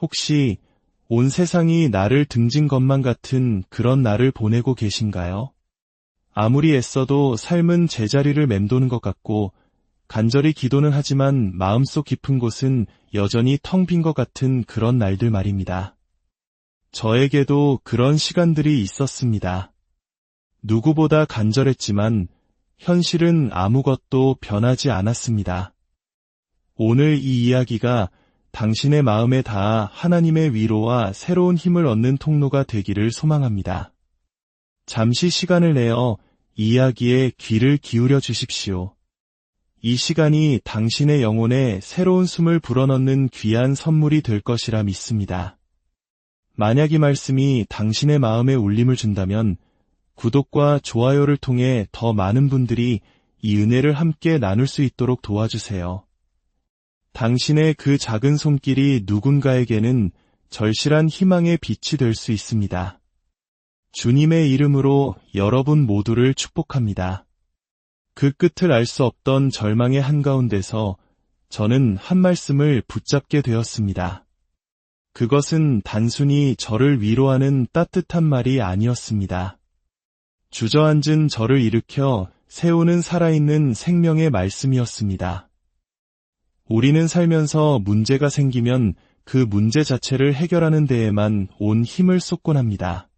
혹시 온 세상이 나를 등진 것만 같은 그런 날을 보내고 계신가요? 아무리 애써도 삶은 제자리를 맴도는 것 같고 간절히 기도는 하지만 마음속 깊은 곳은 여전히 텅 빈 것 같은 그런 날들 말입니다. 저에게도 그런 시간들이 있었습니다. 누구보다 간절했지만 현실은 아무것도 변하지 않았습니다. 오늘 이 이야기가 당신의 마음에 닿아 하나님의 위로와 새로운 힘을 얻는 통로가 되기를 소망합니다. 잠시 시간을 내어 이야기에 귀를 기울여 주십시오. 이 시간이 당신의 영혼에 새로운 숨을 불어넣는 귀한 선물이 될 것이라 믿습니다. 만약 이 말씀이 당신의 마음에 울림을 준다면 구독과 좋아요를 통해 더 많은 분들이 이 은혜를 함께 나눌 수 있도록 도와주세요. 당신의 그 작은 손길이 누군가에게는 절실한 희망의 빛이 될 수 있습니다. 주님의 이름으로 여러분 모두를 축복합니다. 그 끝을 알 수 없던 절망의 한가운데서 저는 한 말씀을 붙잡게 되었습니다. 그것은 단순히 저를 위로하는 따뜻한 말이 아니었습니다. 주저앉은 저를 일으켜 세우는 살아있는 생명의 말씀이었습니다. 우리는 살면서 문제가 생기면 그 문제 자체를 해결하는 데에만 온 힘을 쏟곤 합니다.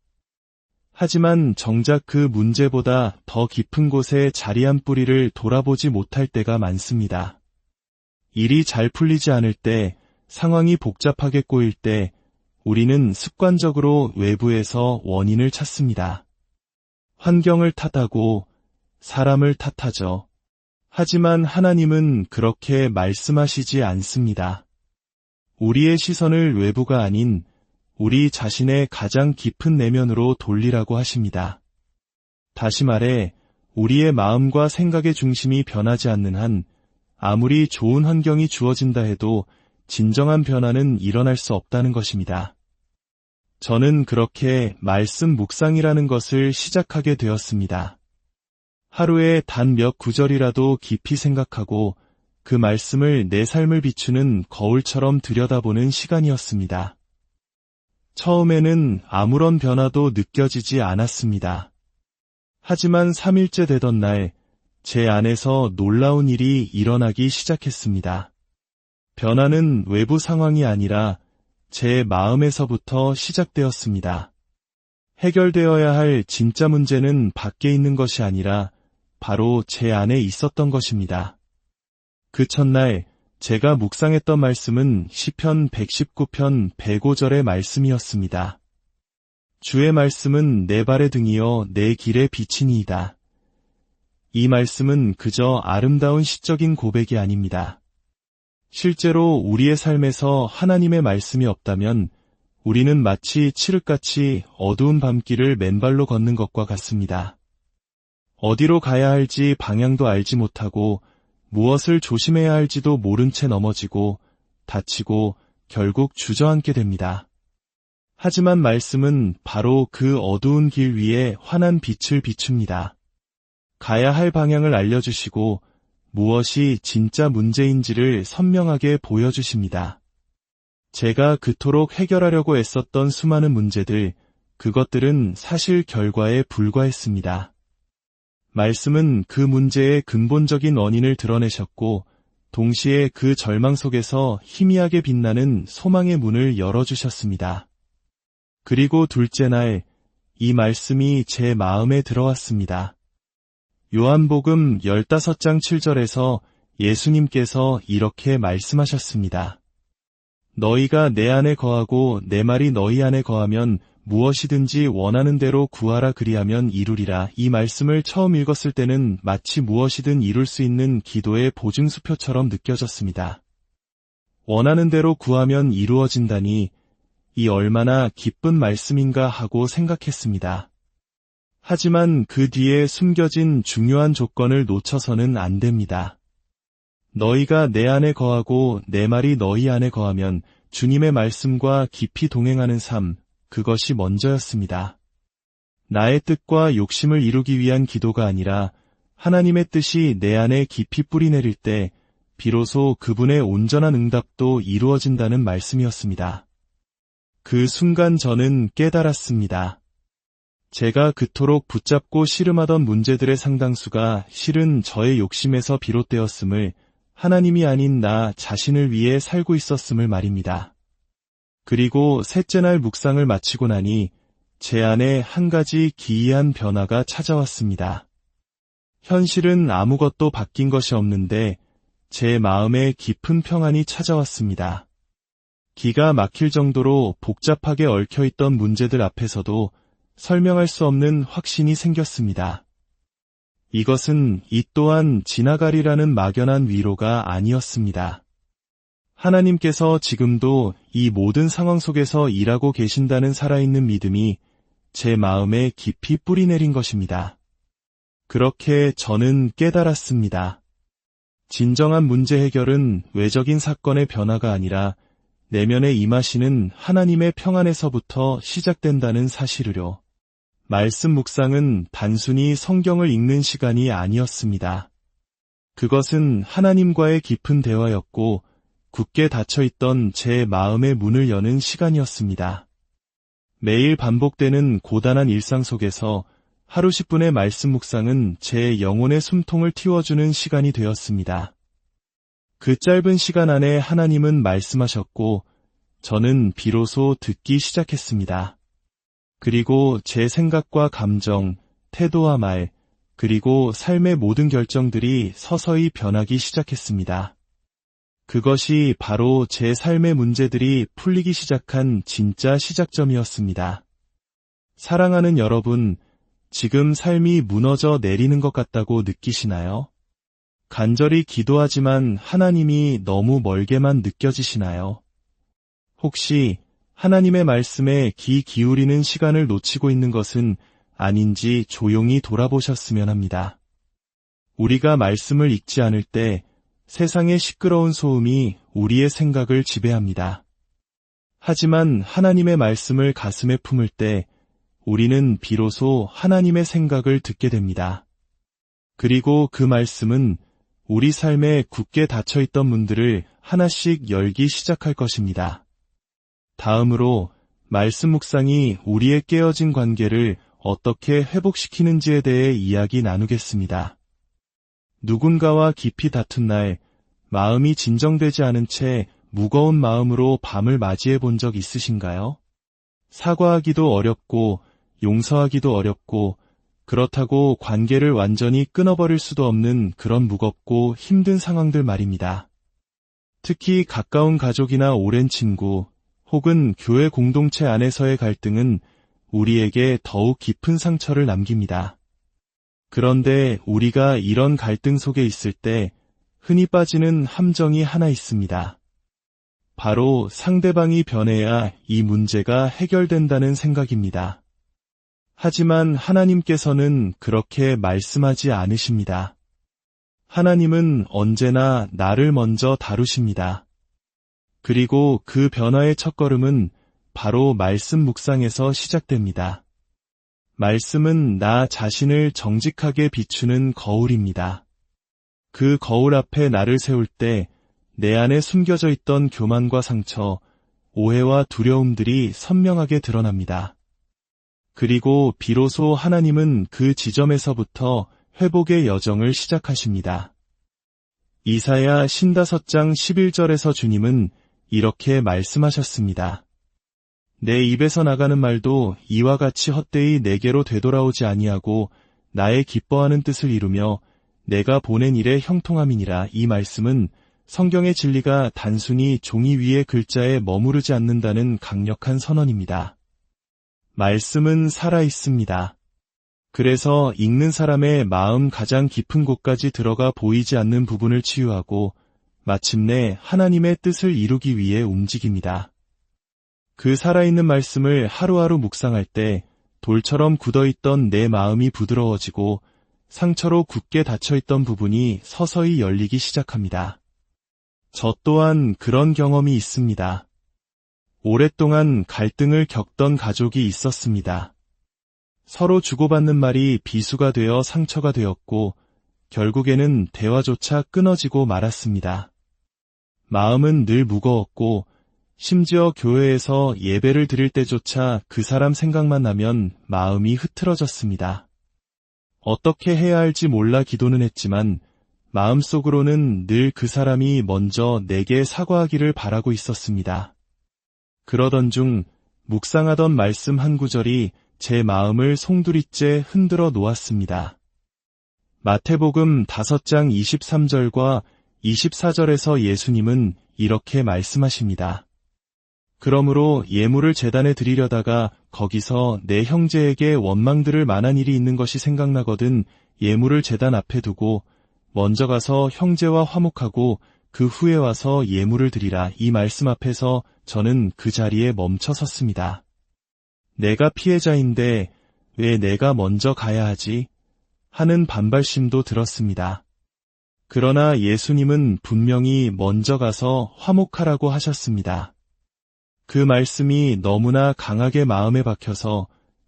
하지만 정작 그 문제보다 더 깊은 곳에 자리한 뿌리를 돌아보지 못할 때가 많습니다. 일이 잘 풀리지 않을 때, 상황이 복잡하게 꼬일 때, 우리는 습관적으로 외부에서 원인을 찾습니다. 환경을 탓하고 사람을 탓하죠. 하지만 하나님은 그렇게 말씀하시지 않습니다. 우리의 시선을 외부가 아닌 우리 자신의 가장 깊은 내면으로 돌리라고 하십니다. 다시 말해, 우리의 마음과 생각의 중심이 변하지 않는 한 아무리 좋은 환경이 주어진다 해도 진정한 변화는 일어날 수 없다는 것입니다. 저는 그렇게 말씀 묵상이라는 것을 시작하게 되었습니다. 하루에 단 몇 구절이라도 깊이 생각하고 그 말씀을 내 삶을 비추는 거울처럼 들여다보는 시간이었습니다. 처음에는 아무런 변화도 느껴지지 않았습니다. 하지만 3일째 되던 날, 제 안에서 놀라운 일이 일어나기 시작했습니다. 변화는 외부 상황이 아니라 제 마음에서부터 시작되었습니다. 해결되어야 할 진짜 문제는 밖에 있는 것이 아니라 바로 제 안에 있었던 것입니다. 그 첫날 제가 묵상했던 말씀은 시편 119편 105절의 말씀이었습니다. 주의 말씀은 내 발의 등이요 내 길의 빛이니이다. 이 말씀은 그저 아름다운 시적인 고백이 아닙니다. 실제로 우리의 삶에서 하나님의 말씀이 없다면 우리는 마치 칠흑같이 어두운 밤길을 맨발로 걷는 것과 같습니다. 어디로 가야 할지 방향도 알지 못하고 무엇을 조심해야 할지도 모른 채 넘어지고 다치고 결국 주저앉게 됩니다. 하지만 말씀은 바로 그 어두운 길 위에 환한 빛을 비춥니다. 가야 할 방향을 알려주시고 무엇이 진짜 문제인지를 선명하게 보여주십니다. 제가 그토록 해결하려고 애썼던 수많은 문제들, 그것들은 사실 결과에 불과했습니다. 말씀은 그 문제의 근본적인 원인을 드러내셨고 동시에 그 절망 속에서 희미하게 빛나는 소망의 문을 열어주셨습니다. 그리고 둘째 날, 이 말씀이 제 마음에 들어왔습니다. 요한복음 15장 7절에서 예수님께서 이렇게 말씀하셨습니다. 너희가 내 안에 거하고 내 말이 너희 안에 거하면 무엇이든지 원하는 대로 구하라 그리하면 이루리라. 이 말씀을 처음 읽었을 때는 마치 무엇이든 이룰 수 있는 기도의 보증수표처럼 느껴졌습니다. 원하는 대로 구하면 이루어진다니 이 얼마나 기쁜 말씀인가 하고 생각했습니다. 하지만 그 뒤에 숨겨진 중요한 조건을 놓쳐서는 안 됩니다. 너희가 내 안에 거하고 내 말이 너희 안에 거하면 주님의 말씀과 깊이 동행하는 삶, 그것이 먼저였습니다. 나의 뜻과 욕심을 이루기 위한 기도가 아니라 하나님의 뜻이 내 안에 깊이 뿌리내릴 때 비로소 그분의 온전한 응답도 이루어진다는 말씀이었습니다. 그 순간 저는 깨달았습니다. 제가 그토록 붙잡고 씨름하던 문제들의 상당수가 실은 저의 욕심에서 비롯되었음을, 하나님이 아닌 나 자신을 위해 살고 있었음을 말입니다. 그리고 셋째 날 묵상을 마치고 나니 제 안에 한 가지 기이한 변화가 찾아왔습니다. 현실은 아무것도 바뀐 것이 없는데 제 마음에 깊은 평안이 찾아왔습니다. 기가 막힐 정도로 복잡하게 얽혀있던 문제들 앞에서도 설명할 수 없는 확신이 생겼습니다. 이것은 이 또한 지나가리라는 막연한 위로가 아니었습니다. 하나님께서 지금도 이 모든 상황 속에서 일하고 계신다는 살아있는 믿음이 제 마음에 깊이 뿌리내린 것입니다. 그렇게 저는 깨달았습니다. 진정한 문제 해결은 외적인 사건의 변화가 아니라 내면에 임하시는 하나님의 평안에서부터 시작된다는 사실을요. 말씀 묵상은 단순히 성경을 읽는 시간이 아니었습니다. 그것은 하나님과의 깊은 대화였고 굳게 닫혀있던 제 마음의 문을 여는 시간이었습니다. 매일 반복되는 고단한 일상 속에서 하루 10분의 말씀 묵상은 제 영혼의 숨통을 틔워주는 시간이 되었습니다. 그 짧은 시간 안에 하나님은 말씀하셨고 저는 비로소 듣기 시작했습니다. 그리고 제 생각과 감정, 태도와 말, 그리고 삶의 모든 결정들이 서서히 변하기 시작했습니다. 그것이 바로 제 삶의 문제들이 풀리기 시작한 진짜 시작점이었습니다. 사랑하는 여러분, 지금 삶이 무너져 내리는 것 같다고 느끼시나요? 간절히 기도하지만 하나님이 너무 멀게만 느껴지시나요? 혹시 하나님의 말씀에 귀 기울이는 시간을 놓치고 있는 것은 아닌지 조용히 돌아보셨으면 합니다. 우리가 말씀을 읽지 않을 때 세상의 시끄러운 소음이 우리의 생각을 지배합니다. 하지만 하나님의 말씀을 가슴에 품을 때 우리는 비로소 하나님의 생각을 듣게 됩니다. 그리고 그 말씀은 우리 삶에 굳게 닫혀있던 문들을 하나씩 열기 시작할 것입니다. 다음으로 말씀 묵상이 우리의 깨어진 관계를 어떻게 회복시키는지에 대해 이야기 나누겠습니다. 누군가와 깊이 다툰 날 마음이 진정되지 않은 채 무거운 마음으로 밤을 맞이해 본 적 있으신가요? 사과하기도 어렵고 용서하기도 어렵고 그렇다고 관계를 완전히 끊어버릴 수도 없는 그런 무겁고 힘든 상황들 말입니다. 특히 가까운 가족이나 오랜 친구 혹은 교회 공동체 안에서의 갈등은 우리에게 더욱 깊은 상처를 남깁니다. 그런데 우리가 이런 갈등 속에 있을 때 흔히 빠지는 함정이 하나 있습니다. 바로 상대방이 변해야 이 문제가 해결된다는 생각입니다. 하지만 하나님께서는 그렇게 말씀하지 않으십니다. 하나님은 언제나 나를 먼저 다루십니다. 그리고 그 변화의 첫걸음은 바로 말씀 묵상에서 시작됩니다. 말씀은 나 자신을 정직하게 비추는 거울입니다. 그 거울 앞에 나를 세울 때 내 안에 숨겨져 있던 교만과 상처, 오해와 두려움들이 선명하게 드러납니다. 그리고 비로소 하나님은 그 지점에서부터 회복의 여정을 시작하십니다. 이사야 55장 11절에서 주님은 이렇게 말씀하셨습니다. 내 입에서 나가는 말도 이와 같이 헛되이 내게로 되돌아오지 아니하고 나의 기뻐하는 뜻을 이루며 내가 보낸 일에 형통함이니라. 이 말씀은 성경의 진리가 단순히 종이 위의 글자에 머무르지 않는다는 강력한 선언입니다. 말씀은 살아있습니다. 그래서 읽는 사람의 마음 가장 깊은 곳까지 들어가 보이지 않는 부분을 치유하고 마침내 하나님의 뜻을 이루기 위해 움직입니다. 그 살아있는 말씀을 하루하루 묵상할 때 돌처럼 굳어있던 내 마음이 부드러워지고 상처로 굳게 닫혀있던 부분이 서서히 열리기 시작합니다. 저 또한 그런 경험이 있습니다. 오랫동안 갈등을 겪던 가족이 있었습니다. 서로 주고받는 말이 비수가 되어 상처가 되었고 결국에는 대화조차 끊어지고 말았습니다. 마음은 늘 무거웠고 심지어 교회에서 예배를 드릴 때조차 그 사람 생각만 나면 마음이 흐트러졌습니다. 어떻게 해야 할지 몰라 기도는 했지만 마음속으로는 늘 그 사람이 먼저 내게 사과하기를 바라고 있었습니다. 그러던 중 묵상하던 말씀 한 구절이 제 마음을 송두리째 흔들어 놓았습니다. 마태복음 5장 23절과 24절에서 예수님은 이렇게 말씀하십니다. 그러므로 예물을 제단에 드리려다가 거기서 내 형제에게 원망들을 만한 일이 있는 것이 생각나거든 예물을 제단 앞에 두고 먼저 가서 형제와 화목하고 그 후에 와서 예물을 드리라. 이 말씀 앞에서 저는 그 자리에 멈춰 섰습니다. 내가 피해자인데 왜 내가 먼저 가야 하지? 하는 반발심도 들었습니다. 그러나 예수님은 분명히 먼저 가서 화목하라고 하셨습니다. 그 말씀이 너무나 강하게 마음에 박혀서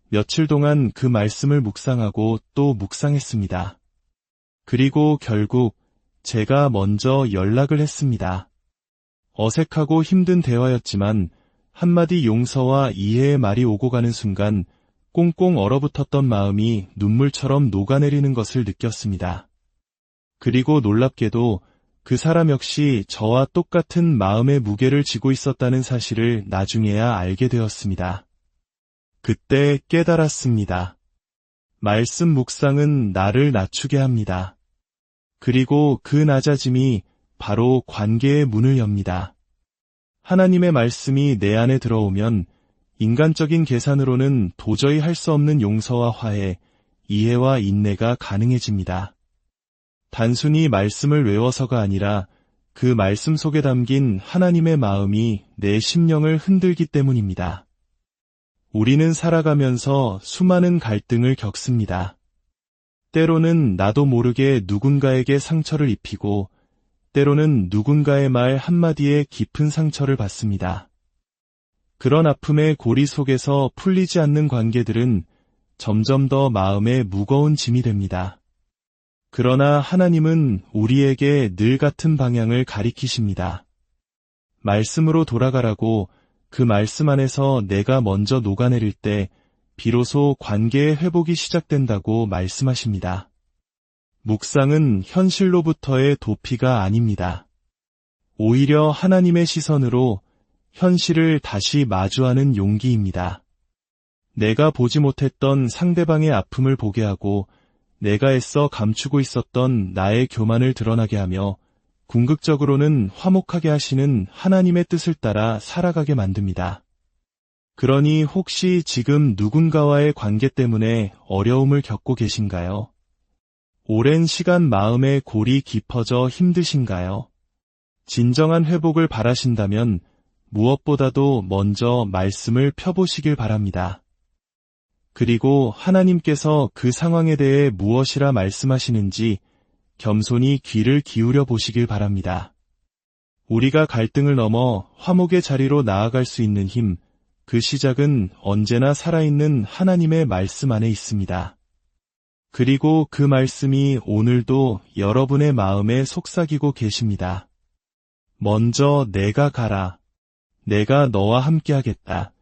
며칠 동안 그 말씀을 묵상하고 또 묵상했습니다. 그리고 결국 제가 먼저 연락을 했습니다. 어색하고 힘든 대화였지만 한마디 용서와 이해의 말이 오고 가는 순간 꽁꽁 얼어붙었던 마음이 눈물처럼 녹아내리는 것을 느꼈습니다. 그리고 놀랍게도 그 사람 역시 저와 똑같은 마음의 무게를 지고 있었다는 사실을 나중에야 알게 되었습니다. 그때 깨달았습니다. 말씀 묵상은 나를 낮추게 합니다. 그리고 그 낮아짐이 바로 관계의 문을 엽니다. 하나님의 말씀이 내 안에 들어오면 인간적인 계산으로는 도저히 할 수 없는 용서와 화해, 이해와 인내가 가능해집니다. 단순히 말씀을 외워서가 아니라 그 말씀 속에 담긴 하나님의 마음이 내 심령을 흔들기 때문입니다. 우리는 살아가면서 수많은 갈등을 겪습니다. 때로는 나도 모르게 누군가에게 상처를 입히고 때로는 누군가의 말 한마디에 깊은 상처를 받습니다. 그런 아픔의 고리 속에서 풀리지 않는 관계들은 점점 더 마음에 무거운 짐이 됩니다. 그러나 하나님은 우리에게 늘 같은 방향을 가리키십니다. 말씀으로 돌아가라고 그 말씀 안에서 내가 먼저 녹아내릴 때 비로소 관계의 회복이 시작된다고 말씀하십니다. 묵상은 현실로부터의 도피가 아닙니다. 오히려 하나님의 시선으로 현실을 다시 마주하는 용기입니다. 내가 보지 못했던 상대방의 아픔을 보게 하고 내가 애써 감추고 있었던 나의 교만을 드러나게 하며 궁극적으로는 화목하게 하시는 하나님의 뜻을 따라 살아가게 만듭니다. 그러니 혹시 지금 누군가와의 관계 때문에 어려움을 겪고 계신가요? 오랜 시간 마음의 골이 깊어져 힘드신가요? 진정한 회복을 바라신다면 무엇보다도 먼저 말씀을 펴보시길 바랍니다. 그리고 하나님께서 그 상황에 대해 무엇이라 말씀하시는지 겸손히 귀를 기울여 보시길 바랍니다. 우리가 갈등을 넘어 화목의 자리로 나아갈 수 있는 힘, 그 시작은 언제나 살아있는 하나님의 말씀 안에 있습니다. 그리고 그 말씀이 오늘도 여러분의 마음에 속삭이고 계십니다. 먼저 내가 가라. 내가 너와 함께하겠다.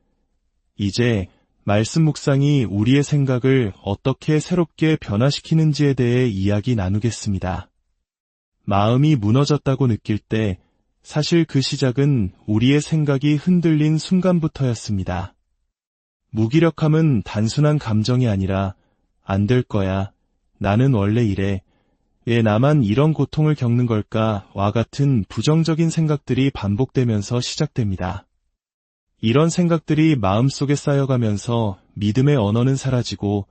이제 말씀 묵상이 우리의 생각을 어떻게 새롭게 변화시키는지에 대해 이야기 나누겠습니다. 마음이 무너졌다고 느낄 때 사실 그 시작은 우리의 생각이 흔들린 순간부터였습니다. 무기력함은 단순한 감정이 아니라 안 될 거야, 나는 원래 이래, 왜 나만 이런 고통을 겪는 걸까와 같은 부정적인 생각들이 반복되면서 시작됩니다. 이런 생각들이 마음속에 쌓여가면서 믿음의 언어는 사라지고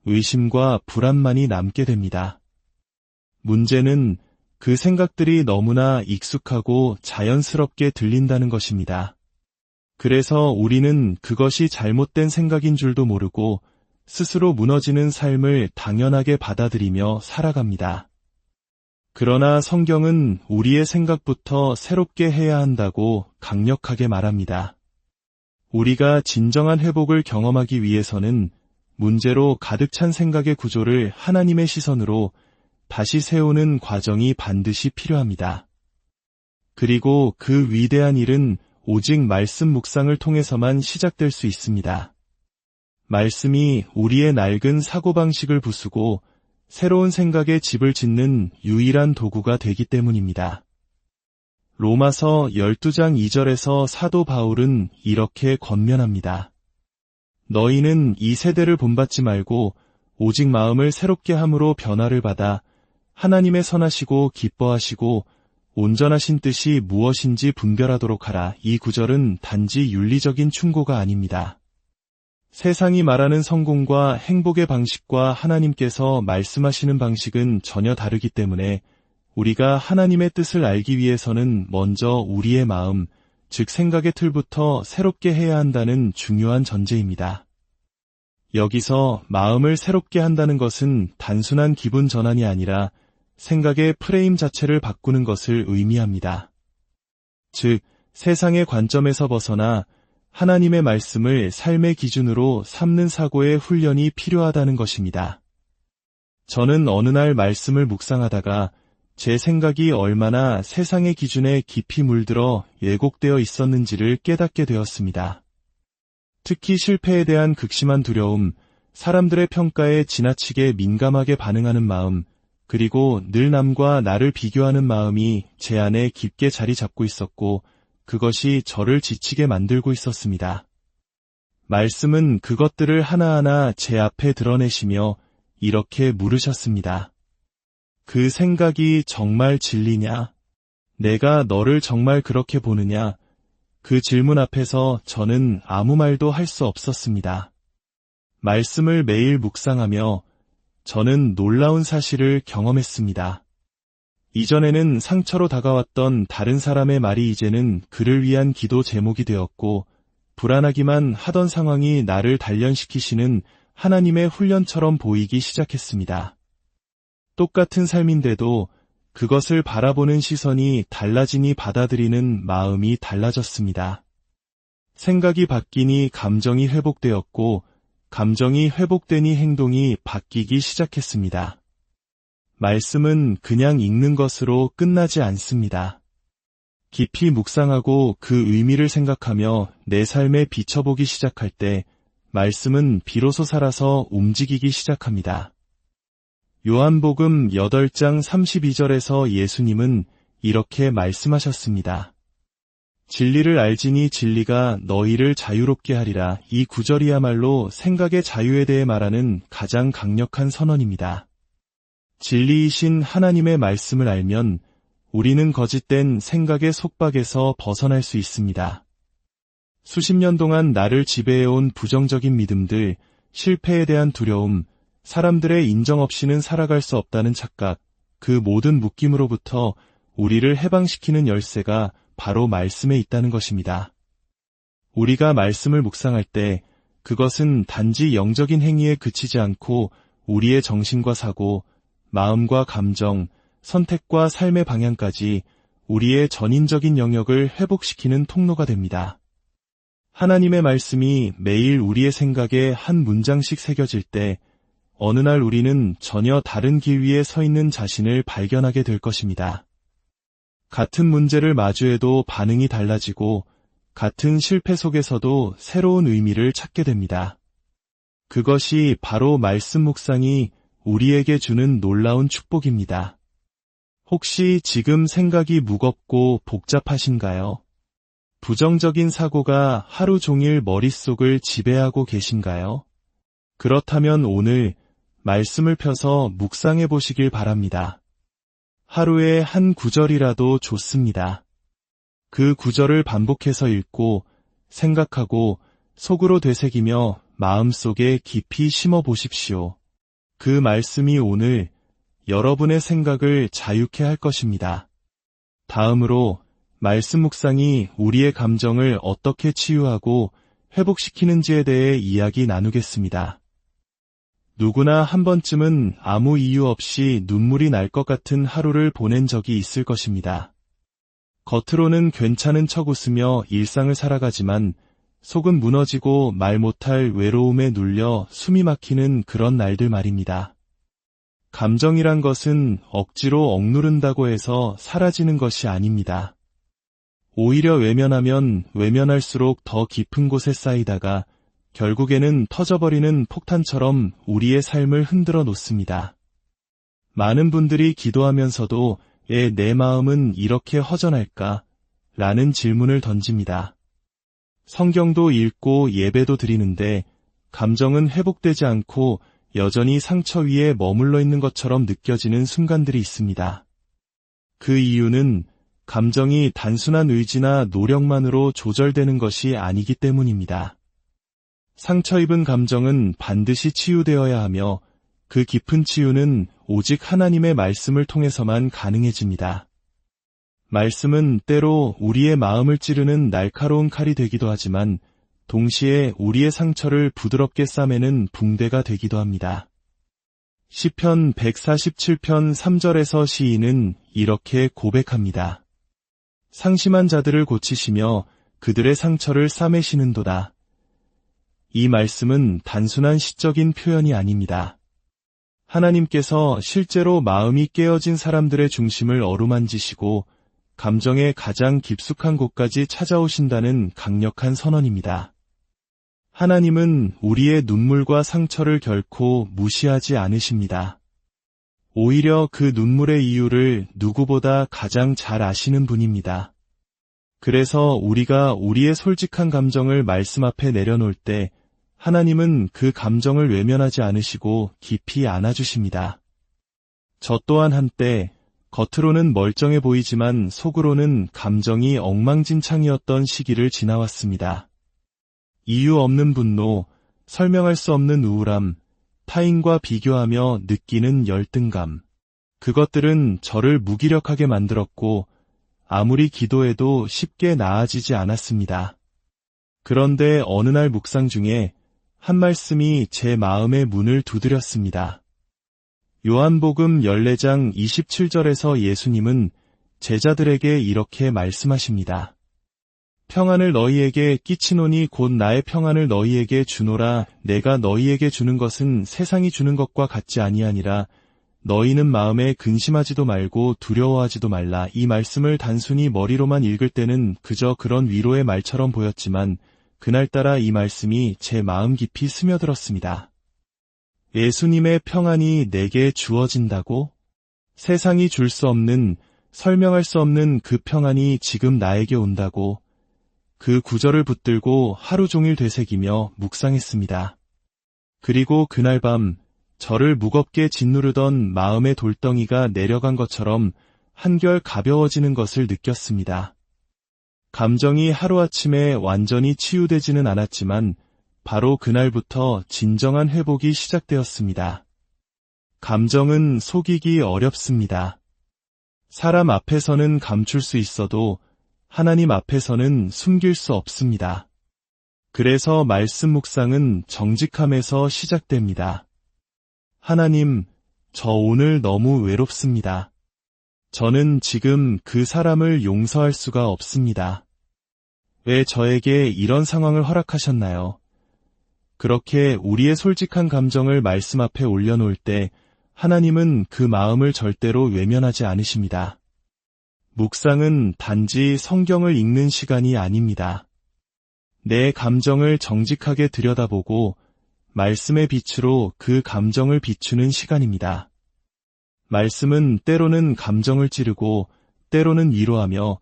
의심과 불안만이 남게 됩니다. 문제는 그 생각들이 너무나 익숙하고 자연스럽게 들린다는 것입니다. 그래서 우리는 그것이 잘못된 생각인 줄도 모르고 스스로 무너지는 삶을 당연하게 받아들이며 살아갑니다. 그러나 성경은 우리의 생각부터 새롭게 해야 한다고 강력하게 말합니다. 우리가 진정한 회복을 경험하기 위해서는 문제로 가득 찬 생각의 구조를 하나님의 시선으로 다시 세우는 과정이 반드시 필요합니다. 그리고 그 위대한 일은 오직 말씀 묵상을 통해서만 시작될 수 있습니다. 말씀이 우리의 낡은 사고방식을 부수고 새로운 생각의 집을 짓는 유일한 도구가 되기 때문입니다. 로마서 12장 2절에서 사도 바울은 이렇게 권면합니다. 너희는 이 세대를 본받지 말고 오직 마음을 새롭게 함으로 변화를 받아 하나님의 선하시고 기뻐하시고 온전하신 뜻이 무엇인지 분별하도록 하라. 이 구절은 단지 윤리적인 충고가 아닙니다. 세상이 말하는 성공과 행복의 방식과 하나님께서 말씀하시는 방식은 전혀 다르기 때문에 우리가 하나님의 뜻을 알기 위해서는 먼저 우리의 마음, 즉 생각의 틀부터 새롭게 해야 한다는 중요한 전제입니다. 여기서 마음을 새롭게 한다는 것은 단순한 기분 전환이 아니라 생각의 프레임 자체를 바꾸는 것을 의미합니다. 즉, 세상의 관점에서 벗어나 하나님의 말씀을 삶의 기준으로 삼는 사고의 훈련이 필요하다는 것입니다. 저는 어느 날 말씀을 묵상하다가 제 생각이 얼마나 세상의 기준에 깊이 물들어 왜곡되어 있었는지를 깨닫게 되었습니다. 특히 실패에 대한 극심한 두려움, 사람들의 평가에 지나치게 민감하게 반응하는 마음, 그리고 늘 남과 나를 비교하는 마음이 제 안에 깊게 자리 잡고 있었고 그것이 저를 지치게 만들고 있었습니다. 말씀은 그것들을 하나하나 제 앞에 드러내시며 이렇게 물으셨습니다. 그 생각이 정말 진리냐? 내가 너를 정말 그렇게 보느냐? 그 질문 앞에서 저는 아무 말도 할 수 없었습니다. 말씀을 매일 묵상하며 저는 놀라운 사실을 경험했습니다. 이전에는 상처로 다가왔던 다른 사람의 말이 이제는 그를 위한 기도 제목이 되었고 불안하기만 하던 상황이 나를 단련시키시는 하나님의 훈련처럼 보이기 시작했습니다. 똑같은 삶인데도 그것을 바라보는 시선이 달라지니 받아들이는 마음이 달라졌습니다. 생각이 바뀌니 감정이 회복되었고 감정이 회복되니 행동이 바뀌기 시작했습니다. 말씀은 그냥 읽는 것으로 끝나지 않습니다. 깊이 묵상하고 그 의미를 생각하며 내 삶에 비춰보기 시작할 때 말씀은 비로소 살아서 움직이기 시작합니다. 요한복음 8장 32절에서 예수님은 이렇게 말씀하셨습니다. 진리를 알지니 진리가 너희를 자유롭게 하리라. 이 구절이야말로 생각의 자유에 대해 말하는 가장 강력한 선언입니다. 진리이신 하나님의 말씀을 알면 우리는 거짓된 생각의 속박에서 벗어날 수 있습니다. 수십 년 동안 나를 지배해온 부정적인 믿음들, 실패에 대한 두려움, 사람들의 인정 없이는 살아갈 수 없다는 착각, 그 모든 묶임으로부터 우리를 해방시키는 열쇠가 바로 말씀에 있다는 것입니다. 우리가 말씀을 묵상할 때 그것은 단지 영적인 행위에 그치지 않고 우리의 정신과 사고, 마음과 감정, 선택과 삶의 방향까지 우리의 전인적인 영역을 회복시키는 통로가 됩니다. 하나님의 말씀이 매일 우리의 생각에 한 문장씩 새겨질 때 어느 날 우리는 전혀 다른 길 위에 서 있는 자신을 발견하게 될 것입니다. 같은 문제를 마주해도 반응이 달라지고 같은 실패 속에서도 새로운 의미를 찾게 됩니다. 그것이 바로 말씀 묵상이 우리에게 주는 놀라운 축복입니다. 혹시 지금 생각이 무겁고 복잡하신가요? 부정적인 사고가 하루 종일 머릿속을 지배하고 계신가요? 그렇다면 오늘 말씀을 펴서 묵상해 보시길 바랍니다. 하루에 한 구절이라도 좋습니다. 그 구절을 반복해서 읽고 생각하고 속으로 되새기며 마음속에 깊이 심어 보십시오. 그 말씀이 오늘 여러분의 생각을 자유케 할 것입니다. 다음으로 말씀 묵상이 우리의 감정을 어떻게 치유하고 회복시키는지에 대해 이야기 나누겠습니다. 누구나 한 번쯤은 아무 이유 없이 눈물이 날 것 같은 하루를 보낸 적이 있을 것입니다. 겉으로는 괜찮은 척 웃으며 일상을 살아가지만 속은 무너지고 말 못할 외로움에 눌려 숨이 막히는 그런 날들 말입니다. 감정이란 것은 억지로 억누른다고 해서 사라지는 것이 아닙니다. 오히려 외면하면 외면할수록 더 깊은 곳에 쌓이다가 결국에는 터져버리는 폭탄처럼 우리의 삶을 흔들어 놓습니다. 많은 분들이 기도하면서도 왜 내 마음은 이렇게 허전할까? 라는 질문을 던집니다. 성경도 읽고 예배도 드리는데 감정은 회복되지 않고 여전히 상처 위에 머물러 있는 것처럼 느껴지는 순간들이 있습니다. 그 이유는 감정이 단순한 의지나 노력만으로 조절되는 것이 아니기 때문입니다. 상처 입은 감정은 반드시 치유되어야 하며 그 깊은 치유는 오직 하나님의 말씀을 통해서만 가능해집니다. 말씀은 때로 우리의 마음을 찌르는 날카로운 칼이 되기도 하지만 동시에 우리의 상처를 부드럽게 싸매는 붕대가 되기도 합니다. 시편 147편 3절에서 시인은 이렇게 고백합니다. 상심한 자들을 고치시며 그들의 상처를 싸매시는도다. 이 말씀은 단순한 시적인 표현이 아닙니다. 하나님께서 실제로 마음이 깨어진 사람들의 중심을 어루만지시고 감정의 가장 깊숙한 곳까지 찾아오신다는 강력한 선언입니다. 하나님은 우리의 눈물과 상처를 결코 무시하지 않으십니다. 오히려 그 눈물의 이유를 누구보다 가장 잘 아시는 분입니다. 그래서 우리가 우리의 솔직한 감정을 말씀 앞에 내려놓을 때 하나님은 그 감정을 외면하지 않으시고 깊이 안아주십니다. 저 또한 한때 겉으로는 멀쩡해 보이지만 속으로는 감정이 엉망진창이었던 시기를 지나왔습니다. 이유 없는 분노, 설명할 수 없는 우울함, 타인과 비교하며 느끼는 열등감. 그것들은 저를 무기력하게 만들었고 아무리 기도해도 쉽게 나아지지 않았습니다. 그런데 어느 날 묵상 중에 한 말씀이 제 마음의 문을 두드렸습니다. 요한복음 14장 27절에서 예수님은 제자들에게 이렇게 말씀하십니다. 평안을 너희에게 끼치노니 곧 나의 평안을 너희에게 주노라. 내가 너희에게 주는 것은 세상이 주는 것과 같지 아니하니라. 너희는 마음에 근심하지도 말고 두려워하지도 말라. 이 말씀을 단순히 머리로만 읽을 때는 그저 그런 위로의 말처럼 보였지만 그날따라 이 말씀이 제 마음 깊이 스며들었습니다. 예수님의 평안이 내게 주어진다고? 세상이 줄 수 없는, 설명할 수 없는 그 평안이 지금 나에게 온다고? 그 구절을 붙들고 하루 종일 되새기며 묵상했습니다. 그리고 그날 밤 저를 무겁게 짓누르던 마음의 돌덩이가 내려간 것처럼 한결 가벼워지는 것을 느꼈습니다. 감정이 하루아침에 완전히 치유되지는 않았지만 바로 그날부터 진정한 회복이 시작되었습니다. 감정은 속이기 어렵습니다. 사람 앞에서는 감출 수 있어도 하나님 앞에서는 숨길 수 없습니다. 그래서 말씀 묵상은 정직함에서 시작됩니다. 하나님, 저 오늘 너무 외롭습니다. 저는 지금 그 사람을 용서할 수가 없습니다. 왜 저에게 이런 상황을 허락하셨나요? 그렇게 우리의 솔직한 감정을 말씀 앞에 올려놓을 때 하나님은 그 마음을 절대로 외면하지 않으십니다. 묵상은 단지 성경을 읽는 시간이 아닙니다. 내 감정을 정직하게 들여다보고 말씀의 빛으로 그 감정을 비추는 시간입니다. 말씀은 때로는 감정을 찌르고 때로는 위로하며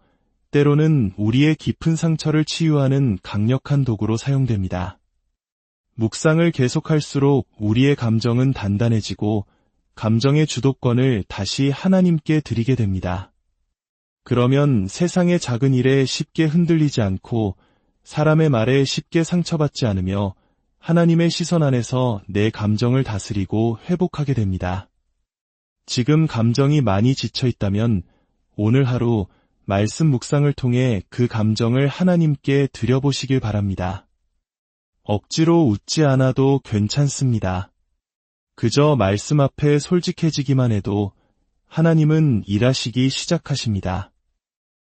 때로는 우리의 깊은 상처를 치유하는 강력한 도구로 사용됩니다. 묵상을 계속할수록 우리의 감정은 단단해지고 감정의 주도권을 다시 하나님께 드리게 됩니다. 그러면 세상의 작은 일에 쉽게 흔들리지 않고 사람의 말에 쉽게 상처받지 않으며 하나님의 시선 안에서 내 감정을 다스리고 회복하게 됩니다. 지금 감정이 많이 지쳐 있다면 오늘 하루 말씀 묵상을 통해 그 감정을 하나님께 드려보시길 바랍니다. 억지로 웃지 않아도 괜찮습니다. 그저 말씀 앞에 솔직해지기만 해도 하나님은 일하시기 시작하십니다.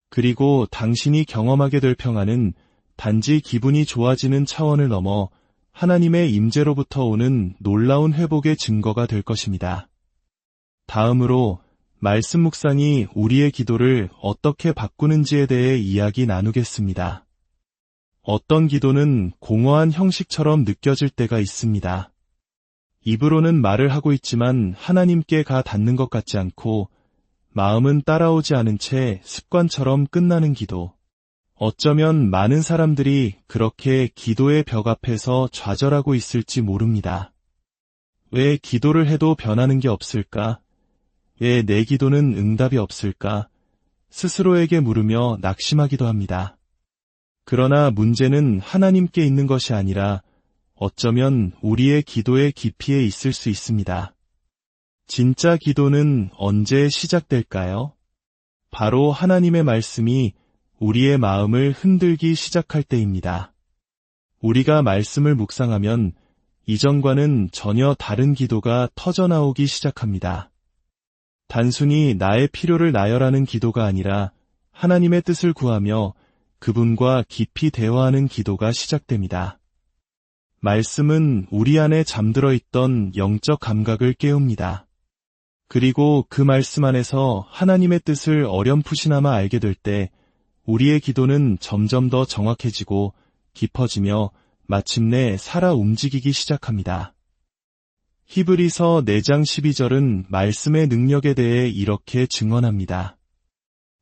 그리고 당신이 경험하게 될 평안은 단지 기분이 좋아지는 차원을 넘어 하나님의 임재로부터 오는 놀라운 회복의 증거가 될 것입니다. 다음으로 말씀 묵상이 우리의 기도를 어떻게 바꾸는지에 대해 이야기 나누겠습니다. 어떤 기도는 공허한 형식처럼 느껴질 때가 있습니다. 입으로는 말을 하고 있지만 하나님께 가 닿는 것 같지 않고 마음은 따라오지 않은 채 습관처럼 끝나는 기도. 어쩌면 많은 사람들이 그렇게 기도의 벽 앞에서 좌절하고 있을지 모릅니다. 왜 기도를 해도 변하는 게 없을까? 왜 내 기도는 응답이 없을까? 스스로에게 물으며 낙심하기도 합니다. 그러나 문제는 하나님께 있는 것이 아니라 어쩌면 우리의 기도의 깊이에 있을 수 있습니다. 진짜 기도는 언제 시작될까요? 바로 하나님의 말씀이 우리의 마음을 흔들기 시작할 때입니다. 우리가 말씀을 묵상하면 이전과는 전혀 다른 기도가 터져나오기 시작합니다. 단순히 나의 필요를 나열하는 기도가 아니라 하나님의 뜻을 구하며 그분과 깊이 대화하는 기도가 시작됩니다. 말씀은 우리 안에 잠들어 있던 영적 감각을 깨웁니다. 그리고 그 말씀 안에서 하나님의 뜻을 어렴풋이나마 알게 될 때 우리의 기도는 점점 더 정확해지고 깊어지며 마침내 살아 움직이기 시작합니다. 히브리서 4장 12절은 말씀의 능력에 대해 이렇게 증언합니다.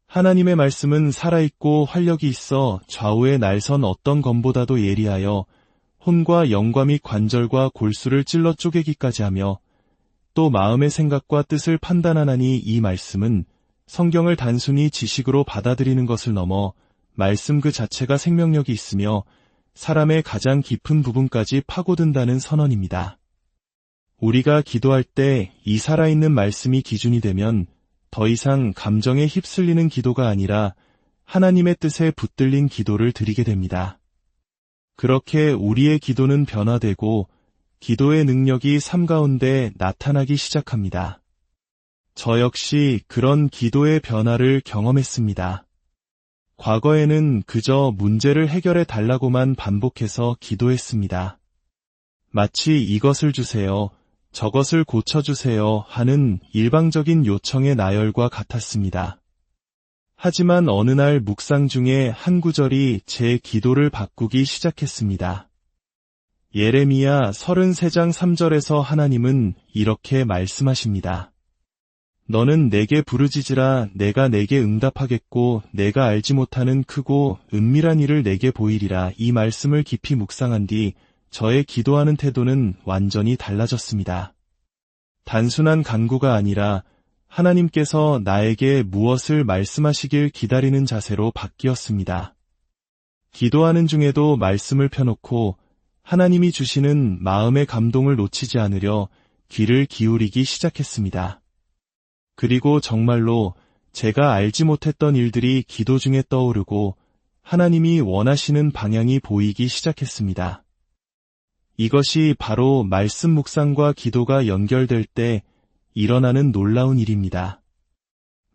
하나님의 말씀은 살아있고 활력이 있어 좌우의 날선 어떤 검보다도 예리하여 혼과 영과 및 관절과 골수를 찔러 쪼개기까지 하며 또 마음의 생각과 뜻을 판단하나니 이 말씀은 성경을 단순히 지식으로 받아들이는 것을 넘어 말씀 그 자체가 생명력이 있으며 사람의 가장 깊은 부분까지 파고든다는 선언입니다. 우리가 기도할 때 이 살아있는 말씀이 기준이 되면 더 이상 감정에 휩쓸리는 기도가 아니라 하나님의 뜻에 붙들린 기도를 드리게 됩니다. 그렇게 우리의 기도는 변화되고 기도의 능력이 삶 가운데 나타나기 시작합니다. 저 역시 그런 기도의 변화를 경험했습니다. 과거에는 그저 문제를 해결해 달라고만 반복해서 기도했습니다. 마치 이것을 주세요, 저것을 고쳐주세요 하는 일방적인 요청의 나열과 같았습니다. 하지만 어느 날 묵상 중에 한 구절이 제 기도를 바꾸기 시작했습니다. 예레미야 33장 3절에서 하나님은 이렇게 말씀하십니다. 너는 내게 부르짖으라 내가 내게 응답하겠고 내가 알지 못하는 크고 은밀한 일을 내게 보이리라. 이 말씀을 깊이 묵상한 뒤 저의 기도하는 태도는 완전히 달라졌습니다. 단순한 간구가 아니라 하나님께서 나에게 무엇을 말씀하시길 기다리는 자세로 바뀌었습니다. 기도하는 중에도 말씀을 펴놓고 하나님이 주시는 마음의 감동을 놓치지 않으려 귀를 기울이기 시작했습니다. 그리고 정말로 제가 알지 못했던 일들이 기도 중에 떠오르고 하나님이 원하시는 방향이 보이기 시작했습니다. 이것이 바로 말씀 묵상과 기도가 연결될 때 일어나는 놀라운 일입니다.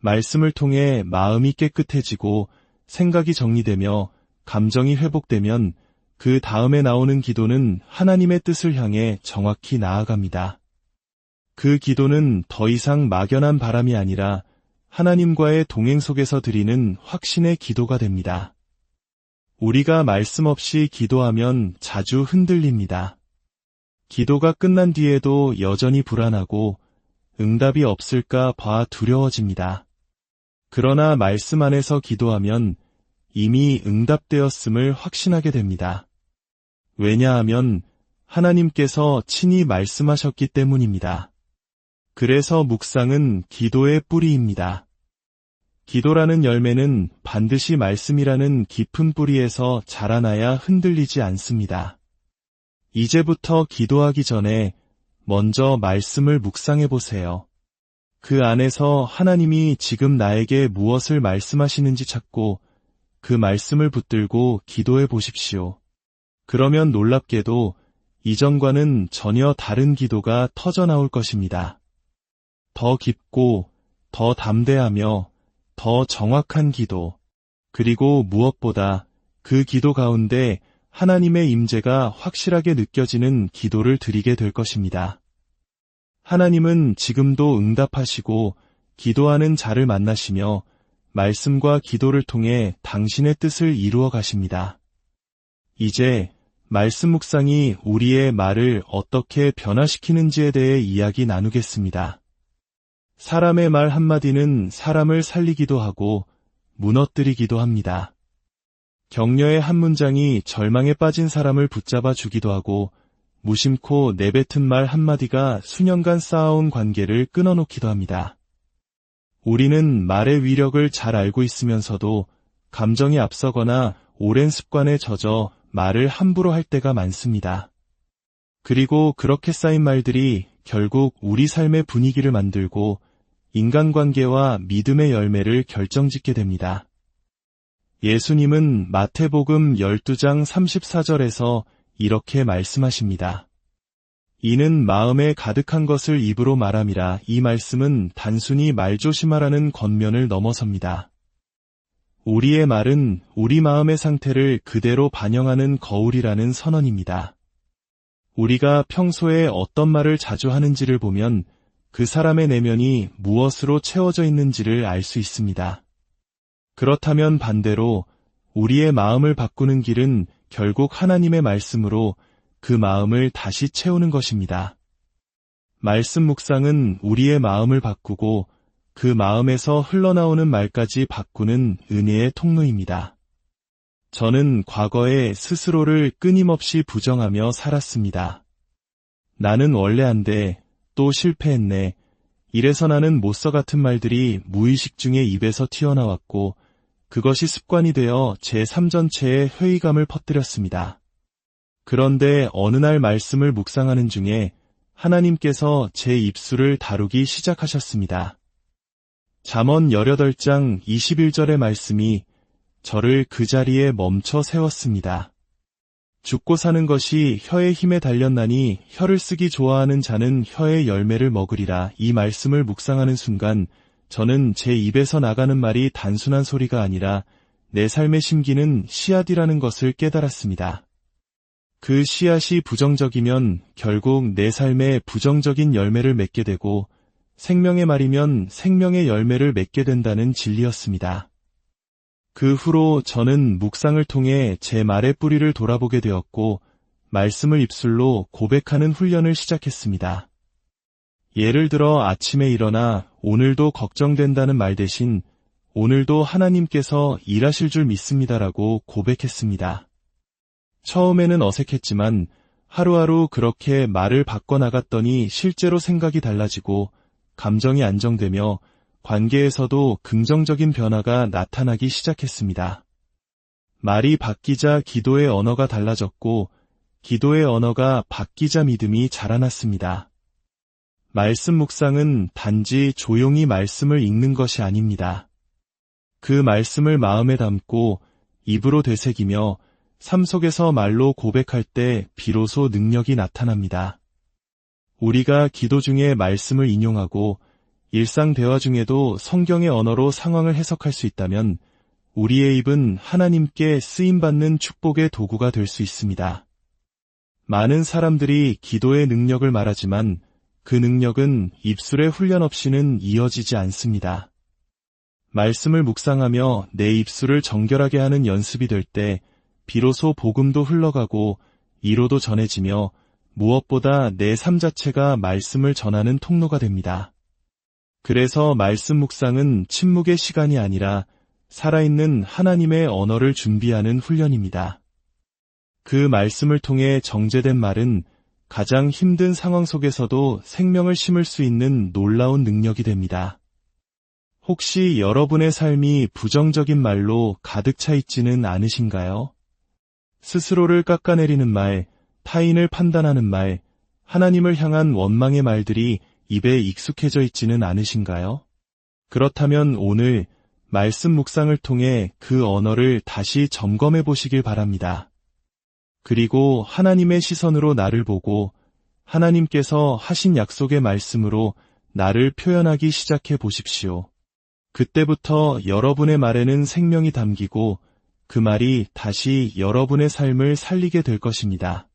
말씀을 통해 마음이 깨끗해지고 생각이 정리되며 감정이 회복되면 그 다음에 나오는 기도는 하나님의 뜻을 향해 정확히 나아갑니다. 그 기도는 더 이상 막연한 바람이 아니라 하나님과의 동행 속에서 드리는 확신의 기도가 됩니다. 우리가 말씀 없이 기도하면 자주 흔들립니다. 기도가 끝난 뒤에도 여전히 불안하고 응답이 없을까 봐 두려워집니다. 그러나 말씀 안에서 기도하면 이미 응답되었음을 확신하게 됩니다. 왜냐하면 하나님께서 친히 말씀하셨기 때문입니다. 그래서 묵상은 기도의 뿌리입니다. 기도라는 열매는 반드시 말씀이라는 깊은 뿌리에서 자라나야 흔들리지 않습니다. 이제부터 기도하기 전에 먼저 말씀을 묵상해 보세요. 그 안에서 하나님이 지금 나에게 무엇을 말씀하시는지 찾고 그 말씀을 붙들고 기도해 보십시오. 그러면 놀랍게도 이전과는 전혀 다른 기도가 터져나올 것입니다. 더 깊고 더 담대하며 더 정확한 기도, 그리고 무엇보다 그 기도 가운데 하나님의 임재가 확실하게 느껴지는 기도를 드리게 될 것입니다. 하나님은 지금도 응답하시고 기도하는 자를 만나시며 말씀과 기도를 통해 당신의 뜻을 이루어 가십니다. 이제 말씀 묵상이 우리의 말을 어떻게 변화시키는지에 대해 이야기 나누겠습니다. 사람의 말 한마디는 사람을 살리기도 하고 무너뜨리기도 합니다. 격려의 한 문장이 절망에 빠진 사람을 붙잡아 주기도 하고 무심코 내뱉은 말 한마디가 수년간 쌓아온 관계를 끊어놓기도 합니다. 우리는 말의 위력을 잘 알고 있으면서도 감정이 앞서거나 오랜 습관에 젖어 말을 함부로 할 때가 많습니다. 그리고 그렇게 쌓인 말들이 결국 우리 삶의 분위기를 만들고 인간관계와 믿음의 열매를 결정짓게 됩니다. 예수님은 마태복음 12장 34절에서 이렇게 말씀하십니다. 이는 마음에 가득한 것을 입으로 말함이라. 이 말씀은 단순히 말조심하라는 권면을 넘어섭니다. 우리의 말은 우리 마음의 상태를 그대로 반영하는 거울이라는 선언입니다. 우리가 평소에 어떤 말을 자주 하는지를 보면 그 사람의 내면이 무엇으로 채워져 있는지를 알 수 있습니다. 그렇다면 반대로 우리의 마음을 바꾸는 길은 결국 하나님의 말씀으로 그 마음을 다시 채우는 것입니다. 말씀 묵상은 우리의 마음을 바꾸고 그 마음에서 흘러나오는 말까지 바꾸는 은혜의 통로입니다. 저는 과거에 스스로를 끊임없이 부정하며 살았습니다. 나는 원래 안 돼, 또 실패했네, 이래서 나는 못써 같은 말들이 무의식 중에 입에서 튀어나왔고 그것이 습관이 되어 제 삶 전체에 회의감을 퍼뜨렸습니다. 그런데 어느 날 말씀을 묵상하는 중에 하나님께서 제 입술을 다루기 시작하셨습니다. 잠언 18장 21절의 말씀이 저를 그 자리에 멈춰 세웠습니다. 죽고 사는 것이 혀의 힘에 달렸나니 혀를 쓰기 좋아하는 자는 혀의 열매를 먹으리라. 이 말씀을 묵상하는 순간 저는 제 입에서 나가는 말이 단순한 소리가 아니라 내 삶의 심기는 씨앗이라는 것을 깨달았습니다. 그 씨앗이 부정적이면 결국 내 삶에 부정적인 열매를 맺게 되고 생명의 말이면 생명의 열매를 맺게 된다는 진리였습니다. 그 후로 저는 묵상을 통해 제 말의 뿌리를 돌아보게 되었고 말씀을 입술로 고백하는 훈련을 시작했습니다. 예를 들어 아침에 일어나 오늘도 걱정된다는 말 대신 오늘도 하나님께서 일하실 줄 믿습니다라고 고백했습니다. 처음에는 어색했지만 하루하루 그렇게 말을 바꿔나갔더니 실제로 생각이 달라지고 감정이 안정되며 관계에서도 긍정적인 변화가 나타나기 시작했습니다. 말이 바뀌자 기도의 언어가 달라졌고 기도의 언어가 바뀌자 믿음이 자라났습니다. 말씀 묵상은 단지 조용히 말씀을 읽는 것이 아닙니다. 그 말씀을 마음에 담고 입으로 되새기며 삶 속에서 말로 고백할 때 비로소 능력이 나타납니다. 우리가 기도 중에 말씀을 인용하고 일상 대화 중에도 성경의 언어로 상황을 해석할 수 있다면 우리의 입은 하나님께 쓰임받는 축복의 도구가 될 수 있습니다. 많은 사람들이 기도의 능력을 말하지만 그 능력은 입술의 훈련 없이는 이어지지 않습니다. 말씀을 묵상하며 내 입술을 정결하게 하는 연습이 될 때 비로소 복음도 흘러가고 이로도 전해지며 무엇보다 내 삶 자체가 말씀을 전하는 통로가 됩니다. 그래서 말씀 묵상은 침묵의 시간이 아니라 살아있는 하나님의 언어를 준비하는 훈련입니다. 그 말씀을 통해 정제된 말은 가장 힘든 상황 속에서도 생명을 심을 수 있는 놀라운 능력이 됩니다. 혹시 여러분의 삶이 부정적인 말로 가득 차 있지는 않으신가요? 스스로를 깎아내리는 말, 타인을 판단하는 말, 하나님을 향한 원망의 말들이 입에 익숙해져 있지는 않으신가요? 그렇다면 오늘 말씀 묵상을 통해 그 언어를 다시 점검해 보시길 바랍니다. 그리고 하나님의 시선으로 나를 보고 하나님께서 하신 약속의 말씀으로 나를 표현하기 시작해 보십시오. 그때부터 여러분의 말에는 생명이 담기고 그 말이 다시 여러분의 삶을 살리게 될 것입니다.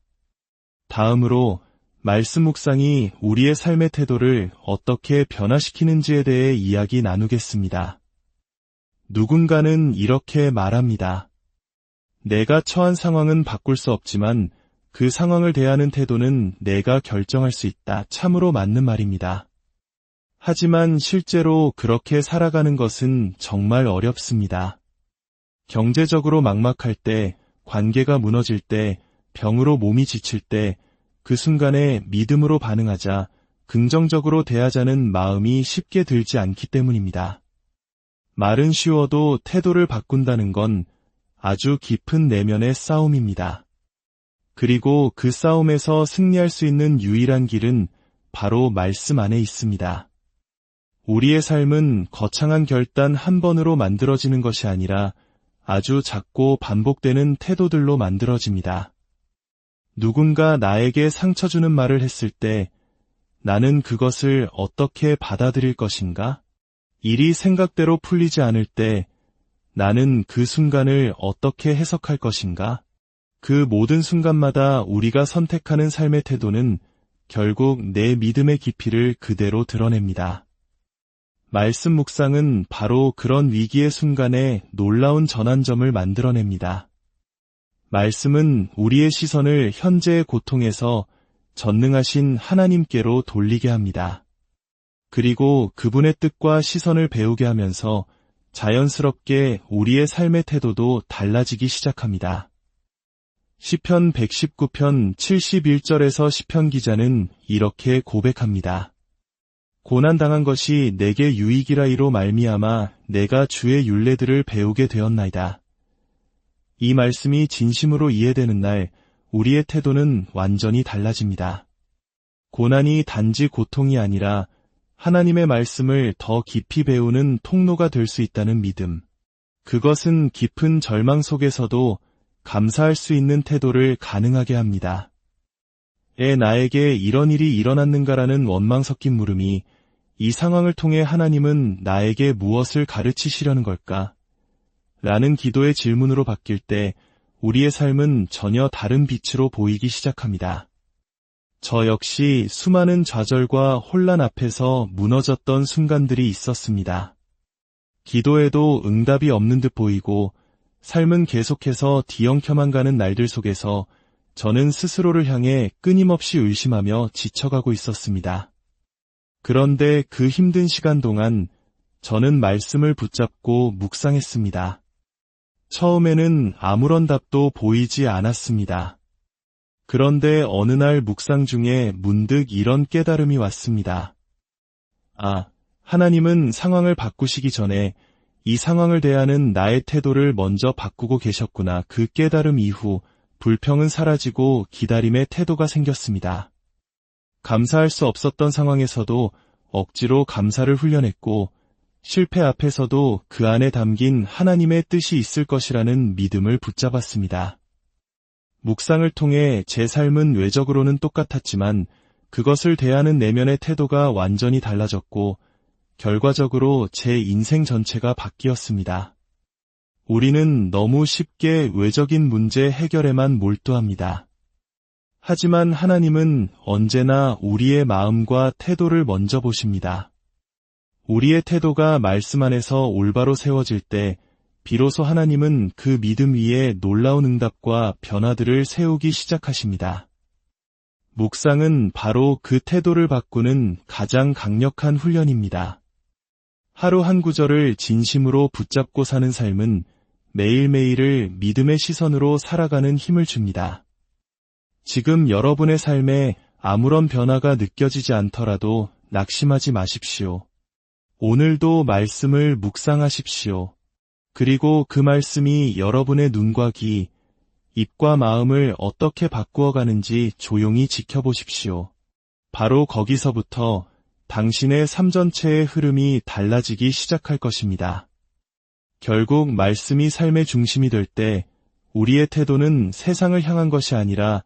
다음으로 말씀 묵상이 우리의 삶의 태도를 어떻게 변화시키는지에 대해 이야기 나누겠습니다. 누군가는 이렇게 말합니다. 내가 처한 상황은 바꿀 수 없지만 그 상황을 대하는 태도는 내가 결정할 수 있다. 참으로 맞는 말입니다. 하지만 실제로 그렇게 살아가는 것은 정말 어렵습니다. 경제적으로 막막할 때, 관계가 무너질 때, 병으로 몸이 지칠 때, 그 순간에 믿음으로 반응하자, 긍정적으로 대하자는 마음이 쉽게 들지 않기 때문입니다. 말은 쉬워도 태도를 바꾼다는 건 아주 깊은 내면의 싸움입니다. 그리고 그 싸움에서 승리할 수 있는 유일한 길은 바로 말씀 안에 있습니다. 우리의 삶은 거창한 결단 한 번으로 만들어지는 것이 아니라 아주 작고 반복되는 태도들로 만들어집니다. 누군가 나에게 상처 주는 말을 했을 때 나는 그것을 어떻게 받아들일 것인가? 일이 생각대로 풀리지 않을 때 나는 그 순간을 어떻게 해석할 것인가? 그 모든 순간마다 우리가 선택하는 삶의 태도는 결국 내 믿음의 깊이를 그대로 드러냅니다. 말씀 묵상은 바로 그런 위기의 순간에 놀라운 전환점을 만들어냅니다. 말씀은 우리의 시선을 현재의 고통에서 전능하신 하나님께로 돌리게 합니다. 그리고 그분의 뜻과 시선을 배우게 하면서 자연스럽게 우리의 삶의 태도도 달라지기 시작합니다. 시편 119편 71절에서 시편 기자는 이렇게 고백합니다. 고난당한 것이 내게 유익이라이로 말미암아 내가 주의 율례들을 배우게 되었나이다. 이 말씀이 진심으로 이해되는 날 우리의 태도는 완전히 달라집니다. 고난이 단지 고통이 아니라 하나님의 말씀을 더 깊이 배우는 통로가 될 수 있다는 믿음. 그것은 깊은 절망 속에서도 감사할 수 있는 태도를 가능하게 합니다. 나에게 이런 일이 일어났는가라는 원망 섞인 물음이 이 상황을 통해 하나님은 나에게 무엇을 가르치시려는 걸까? 라는 기도의 질문으로 바뀔 때 우리의 삶은 전혀 다른 빛으로 보이기 시작합니다. 저 역시 수많은 좌절과 혼란 앞에서 무너졌던 순간들이 있었습니다. 기도에도 응답이 없는 듯 보이고 삶은 계속해서 뒤엉켜만 가는 날들 속에서 저는 스스로를 향해 끊임없이 의심하며 지쳐가고 있었습니다. 그런데 그 힘든 시간 동안 저는 말씀을 붙잡고 묵상했습니다. 처음에는 아무런 답도 보이지 않았습니다. 그런데 어느 날 묵상 중에 문득 이런 깨달음이 왔습니다. 하나님은 상황을 바꾸시기 전에 이 상황을 대하는 나의 태도를 먼저 바꾸고 계셨구나. 그 깨달음 이후 불평은 사라지고 기다림의 태도가 생겼습니다. 감사할 수 없었던 상황에서도 억지로 감사를 훈련했고 실패 앞에서도 그 안에 담긴 하나님의 뜻이 있을 것이라는 믿음을 붙잡았습니다. 묵상을 통해 제 삶은 외적으로는 똑같았지만 그것을 대하는 내면의 태도가 완전히 달라졌고 결과적으로 제 인생 전체가 바뀌었습니다. 우리는 너무 쉽게 외적인 문제 해결에만 몰두합니다. 하지만 하나님은 언제나 우리의 마음과 태도를 먼저 보십니다. 우리의 태도가 말씀 안에서 올바로 세워질 때 비로소 하나님은 그 믿음 위에 놀라운 응답과 변화들을 세우기 시작하십니다. 묵상은 바로 그 태도를 바꾸는 가장 강력한 훈련입니다. 하루 한 구절을 진심으로 붙잡고 사는 삶은 매일매일을 믿음의 시선으로 살아가는 힘을 줍니다. 지금 여러분의 삶에 아무런 변화가 느껴지지 않더라도 낙심하지 마십시오. 오늘도 말씀을 묵상하십시오. 그리고 그 말씀이 여러분의 눈과 귀, 입과 마음을 어떻게 바꾸어 가는지 조용히 지켜보십시오. 바로 거기서부터 당신의 삶 전체의 흐름이 달라지기 시작할 것입니다. 결국 말씀이 삶의 중심이 될 때 우리의 태도는 세상을 향한 것이 아니라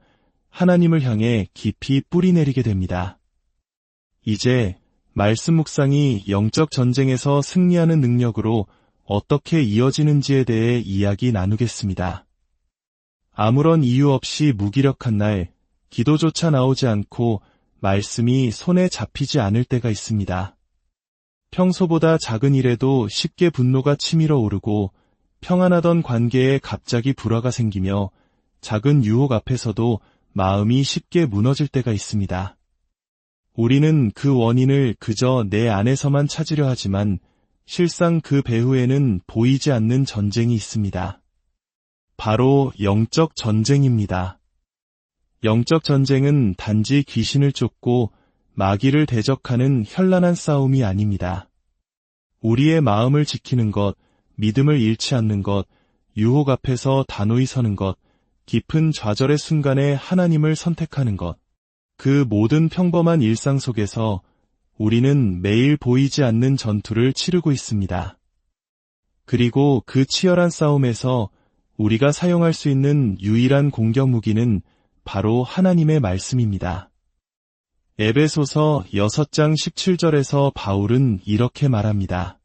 하나님을 향해 깊이 뿌리내리게 됩니다. 이제 말씀 묵상이 영적 전쟁에서 승리하는 능력으로 어떻게 이어지는지에 대해 이야기 나누겠습니다. 아무런 이유 없이 무기력한 날, 기도조차 나오지 않고 말씀이 손에 잡히지 않을 때가 있습니다. 평소보다 작은 일에도 쉽게 분노가 치밀어 오르고 평안하던 관계에 갑자기 불화가 생기며 작은 유혹 앞에서도 마음이 쉽게 무너질 때가 있습니다. 우리는 그 원인을 그저 내 안에서만 찾으려 하지만 실상 그 배후에는 보이지 않는 전쟁이 있습니다. 바로 영적 전쟁입니다. 영적 전쟁은 단지 귀신을 쫓고 마귀를 대적하는 현란한 싸움이 아닙니다. 우리의 마음을 지키는 것, 믿음을 잃지 않는 것, 유혹 앞에서 단호히 서는 것, 깊은 좌절의 순간에 하나님을 선택하는 것, 그 모든 평범한 일상 속에서 우리는 매일 보이지 않는 전투를 치르고 있습니다. 그리고 그 치열한 싸움에서 우리가 사용할 수 있는 유일한 공격 무기는 바로 하나님의 말씀입니다. 에베소서 6장 17절에서 바울은 이렇게 말합니다.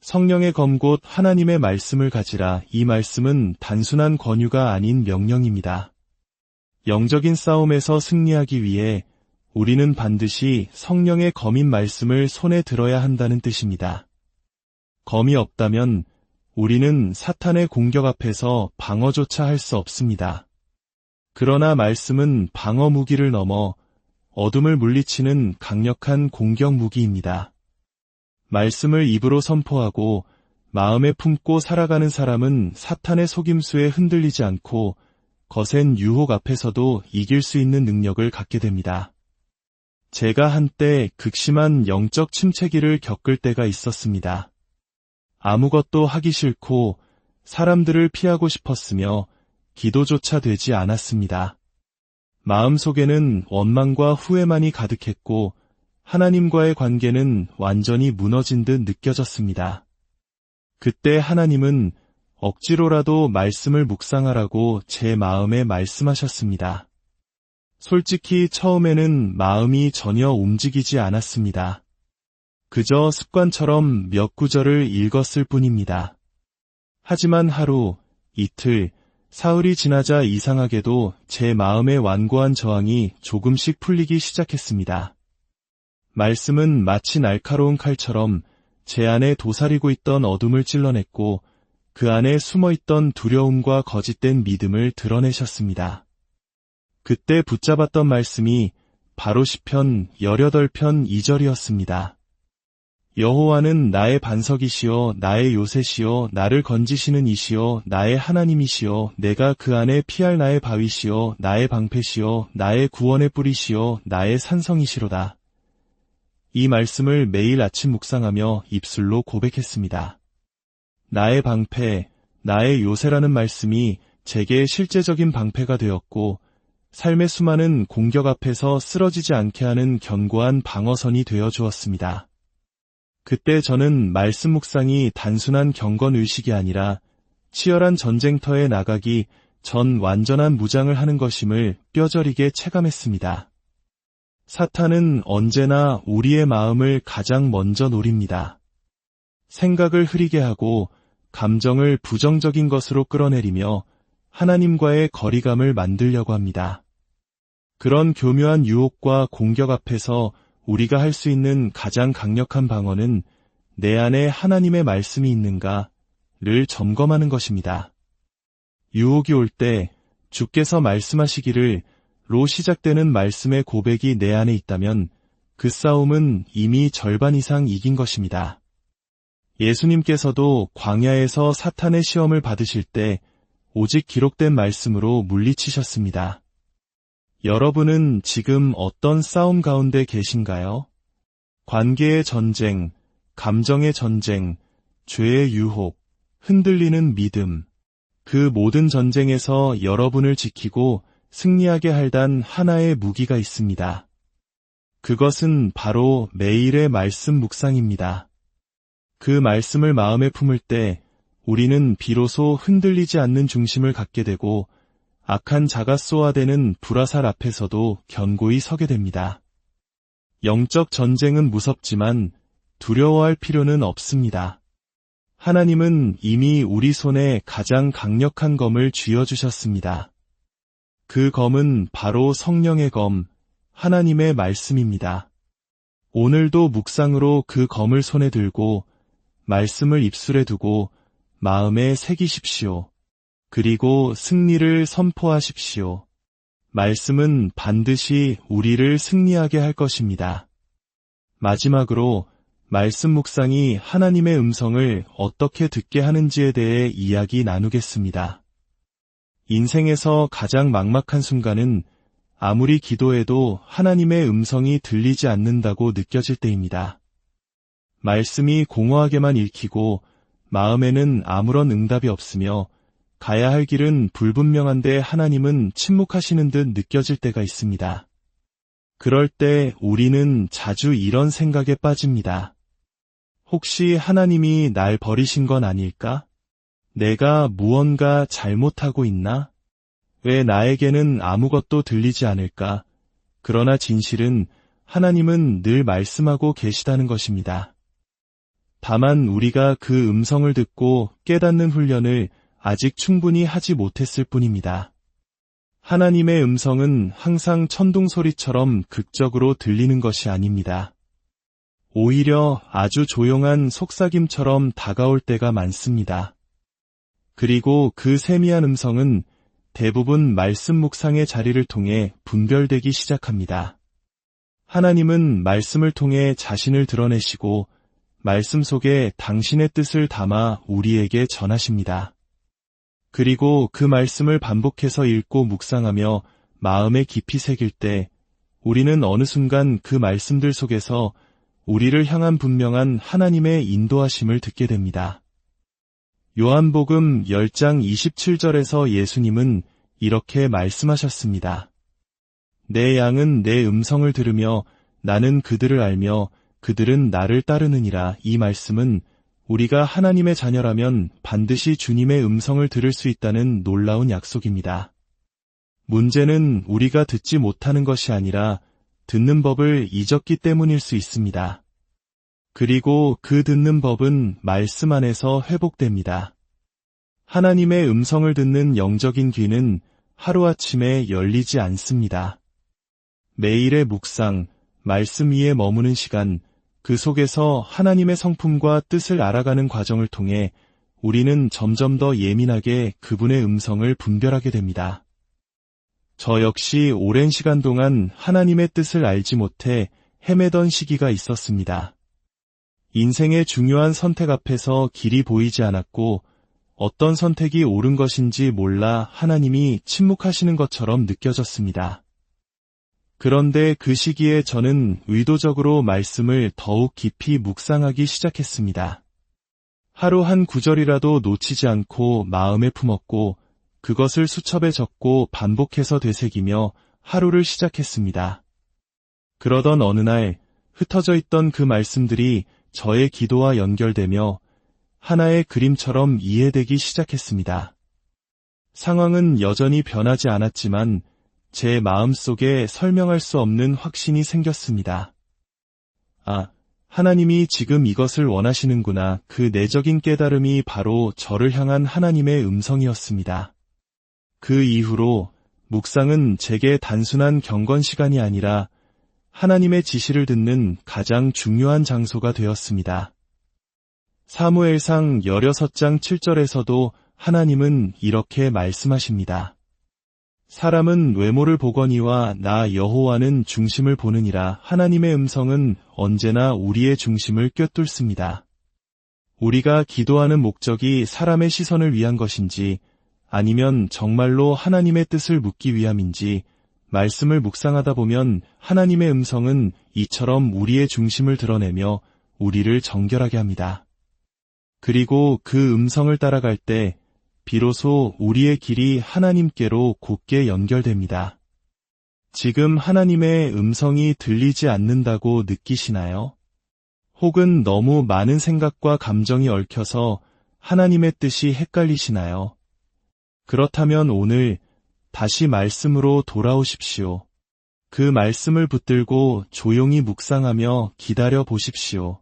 성령의 검 곧 하나님의 말씀을 가지라. 이 말씀은 단순한 권유가 아닌 명령입니다. 영적인 싸움에서 승리하기 위해 우리는 반드시 성령의 검인 말씀을 손에 들어야 한다는 뜻입니다. 검이 없다면 우리는 사탄의 공격 앞에서 방어조차 할 수 없습니다. 그러나 말씀은 방어 무기를 넘어 어둠을 물리치는 강력한 공격 무기입니다. 말씀을 입으로 선포하고 마음에 품고 살아가는 사람은 사탄의 속임수에 흔들리지 않고 거센 유혹 앞에서도 이길 수 있는 능력을 갖게 됩니다. 제가 한때 극심한 영적 침체기를 겪을 때가 있었습니다. 아무것도 하기 싫고 사람들을 피하고 싶었으며 기도조차 되지 않았습니다. 마음속에는 원망과 후회만이 가득했고 하나님과의 관계는 완전히 무너진 듯 느껴졌습니다. 그때 하나님은 억지로라도 말씀을 묵상하라고 제 마음에 말씀하셨습니다. 솔직히 처음에는 마음이 전혀 움직이지 않았습니다. 그저 습관처럼 몇 구절을 읽었을 뿐입니다. 하지만 하루, 이틀, 사흘이 지나자 이상하게도 제 마음의 완고한 저항이 조금씩 풀리기 시작했습니다. 말씀은 마치 날카로운 칼처럼 제 안에 도사리고 있던 어둠을 찔러냈고 그 안에 숨어있던 두려움과 거짓된 믿음을 드러내셨습니다. 그때 붙잡았던 말씀이 바로 시편 18편 2절이었습니다. 여호와는 나의 반석이시요 나의 요새시요 나를 건지시는 이시요 나의 하나님이시요 내가 그 안에 피할 나의 바위시요 나의 방패시요 나의 구원의 뿌리시요 나의 산성이시로다. 이 말씀을 매일 아침 묵상하며 입술로 고백했습니다. 나의 방패, 나의 요새라는 말씀이 제게 실제적인 방패가 되었고 삶의 수많은 공격 앞에서 쓰러지지 않게 하는 견고한 방어선이 되어 주었습니다. 그때 저는 말씀 묵상이 단순한 경건의식이 아니라 치열한 전쟁터에 나가기 전 완전한 무장을 하는 것임을 뼈저리게 체감했습니다. 사탄은 언제나 우리의 마음을 가장 먼저 노립니다. 생각을 흐리게 하고 감정을 부정적인 것으로 끌어내리며 하나님과의 거리감을 만들려고 합니다. 그런 교묘한 유혹과 공격 앞에서 우리가 할 수 있는 가장 강력한 방어는 내 안에 하나님의 말씀이 있는가를 점검하는 것입니다. 유혹이 올 때 주께서 말씀하시기를 로 시작되는 말씀의 고백이 내 안에 있다면 그 싸움은 이미 절반 이상 이긴 것입니다. 예수님께서도 광야에서 사탄의 시험을 받으실 때 오직 기록된 말씀으로 물리치셨습니다. 여러분은 지금 어떤 싸움 가운데 계신가요? 관계의 전쟁, 감정의 전쟁, 죄의 유혹, 흔들리는 믿음. 그 모든 전쟁에서 여러분을 지키고 승리하게 할 단 하나의 무기가 있습니다. 그것은 바로 매일의 말씀 묵상입니다. 그 말씀을 마음에 품을 때 우리는 비로소 흔들리지 않는 중심을 갖게 되고 악한 자가 쏘아대는 불화살 앞에서도 견고히 서게 됩니다. 영적 전쟁은 무섭지만 두려워할 필요는 없습니다. 하나님은 이미 우리 손에 가장 강력한 검을 쥐어주셨습니다. 그 검은 바로 성령의 검, 하나님의 말씀입니다. 오늘도 묵상으로 그 검을 손에 들고 말씀을 입술에 두고 마음에 새기십시오. 그리고 승리를 선포하십시오. 말씀은 반드시 우리를 승리하게 할 것입니다. 마지막으로 말씀 묵상이 하나님의 음성을 어떻게 듣게 하는지에 대해 이야기 나누겠습니다. 인생에서 가장 막막한 순간은 아무리 기도해도 하나님의 음성이 들리지 않는다고 느껴질 때입니다. 말씀이 공허하게만 읽히고 마음에는 아무런 응답이 없으며 가야 할 길은 불분명한데 하나님은 침묵하시는 듯 느껴질 때가 있습니다. 그럴 때 우리는 자주 이런 생각에 빠집니다. 혹시 하나님이 날 버리신 건 아닐까? 내가 무언가 잘못하고 있나? 왜 나에게는 아무것도 들리지 않을까? 그러나 진실은 하나님은 늘 말씀하고 계시다는 것입니다. 다만 우리가 그 음성을 듣고 깨닫는 훈련을 아직 충분히 하지 못했을 뿐입니다. 하나님의 음성은 항상 천둥 소리처럼 극적으로 들리는 것이 아닙니다. 오히려 아주 조용한 속삭임처럼 다가올 때가 많습니다. 그리고 그 세미한 음성은 대부분 말씀 묵상의 자리를 통해 분별되기 시작합니다. 하나님은 말씀을 통해 자신을 드러내시고 말씀 속에 당신의 뜻을 담아 우리에게 전하십니다. 그리고 그 말씀을 반복해서 읽고 묵상하며 마음에 깊이 새길 때 우리는 어느 순간 그 말씀들 속에서 우리를 향한 분명한 하나님의 인도하심을 듣게 됩니다. 요한복음 10장 27절에서 예수님은 이렇게 말씀하셨습니다. 내 양은 내 음성을 들으며 나는 그들을 알며 그들은 나를 따르느니라. 이 말씀은 우리가 하나님의 자녀라면 반드시 주님의 음성을 들을 수 있다는 놀라운 약속입니다. 문제는 우리가 듣지 못하는 것이 아니라 듣는 법을 잊었기 때문일 수 있습니다. 그리고 그 듣는 법은 말씀 안에서 회복됩니다. 하나님의 음성을 듣는 영적인 귀는 하루아침에 열리지 않습니다. 매일의 묵상, 말씀 위에 머무는 시간, 그 속에서 하나님의 성품과 뜻을 알아가는 과정을 통해 우리는 점점 더 예민하게 그분의 음성을 분별하게 됩니다. 저 역시 오랜 시간 동안 하나님의 뜻을 알지 못해 헤매던 시기가 있었습니다. 인생의 중요한 선택 앞에서 길이 보이지 않았고 어떤 선택이 옳은 것인지 몰라 하나님이 침묵하시는 것처럼 느껴졌습니다. 그런데 그 시기에 저는 의도적으로 말씀을 더욱 깊이 묵상하기 시작했습니다. 하루 한 구절이라도 놓치지 않고 마음에 품었고 그것을 수첩에 적고 반복해서 되새기며 하루를 시작했습니다. 그러던 어느 날 흩어져 있던 그 말씀들이 저의 기도와 연결되며 하나의 그림처럼 이해되기 시작했습니다. 상황은 여전히 변하지 않았지만 제 마음속에 설명할 수 없는 확신이 생겼습니다. 아, 하나님이 지금 이것을 원하시는구나. 그 내적인 깨달음이 바로 저를 향한 하나님의 음성이었습니다. 그 이후로 묵상은 제게 단순한 경건 시간이 아니라 하나님의 지시를 듣는 가장 중요한 장소가 되었습니다. 사무엘상 16장 7절에서도 하나님은 이렇게 말씀하십니다. 사람은 외모를 보거니와 나 여호와는 중심을 보느니라. 하나님의 음성은 언제나 우리의 중심을 꿰뚫습니다. 우리가 기도하는 목적이 사람의 시선을 위한 것인지 아니면 정말로 하나님의 뜻을 묻기 위함인지 말씀을 묵상하다 보면 하나님의 음성은 이처럼 우리의 중심을 드러내며 우리를 정결하게 합니다. 그리고 그 음성을 따라갈 때 비로소 우리의 길이 하나님께로 곧게 연결됩니다. 지금 하나님의 음성이 들리지 않는다고 느끼시나요? 혹은 너무 많은 생각과 감정이 얽혀서 하나님의 뜻이 헷갈리시나요? 그렇다면 오늘 다시 말씀으로 돌아오십시오. 그 말씀을 붙들고 조용히 묵상하며 기다려 보십시오.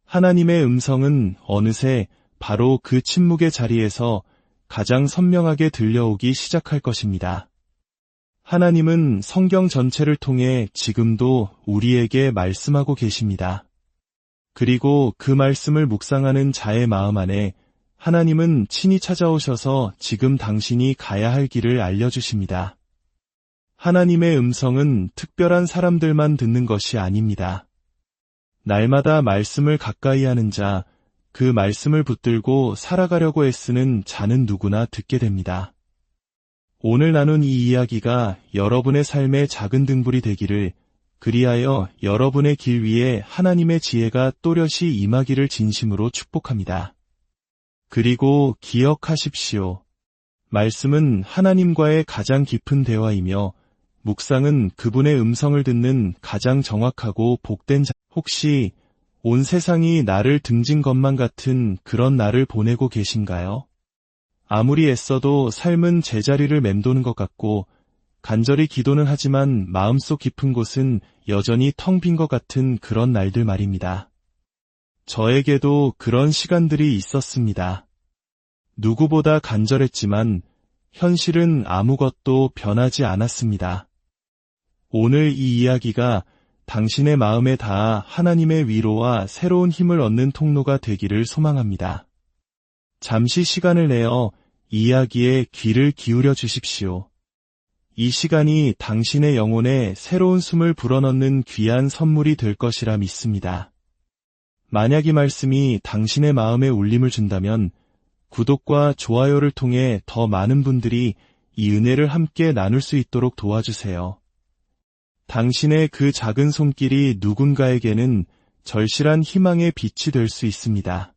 하나님의 음성은 어느새 바로 그 침묵의 자리에서 가장 선명하게 들려오기 시작할 것입니다. 하나님은 성경 전체를 통해 지금도 우리에게 말씀하고 계십니다. 그리고 그 말씀을 묵상하는 자의 마음 안에 하나님은 친히 찾아오셔서 지금 당신이 가야 할 길을 알려주십니다. 하나님의 음성은 특별한 사람들만 듣는 것이 아닙니다. 날마다 말씀을 가까이 하는 자, 그 말씀을 붙들고 살아가려고 애쓰는 자는 누구나 듣게 됩니다. 오늘 나눈 이 이야기가 여러분의 삶의 작은 등불이 되기를, 그리하여 여러분의 길 위에 하나님의 지혜가 또렷이 임하기를 진심으로 축복합니다. 그리고 기억하십시오. 말씀은 하나님과의 가장 깊은 대화이며 묵상은 그분의 음성을 듣는 가장 정확하고 복된 자. 혹시 온 세상이 나를 등진 것만 같은 그런 날을 보내고 계신가요? 아무리 애써도 삶은 제자리를 맴도는 것 같고 간절히 기도는 하지만 마음속 깊은 곳은 여전히 텅 빈 것 같은 그런 날들 말입니다. 저에게도 그런 시간들이 있었습니다. 누구보다 간절했지만 현실은 아무것도 변하지 않았습니다. 오늘 이 이야기가 당신의 마음에 닿아 하나님의 위로와 새로운 힘을 얻는 통로가 되기를 소망합니다. 잠시 시간을 내어 이야기에 귀를 기울여 주십시오. 이 시간이 당신의 영혼에 새로운 숨을 불어넣는 귀한 선물이 될 것이라 믿습니다. 만약 이 말씀이 당신의 마음에 울림을 준다면 구독과 좋아요를 통해 더 많은 분들이 이 은혜를 함께 나눌 수 있도록 도와주세요. 당신의 그 작은 손길이 누군가에게는 절실한 희망의 빛이 될 수 있습니다.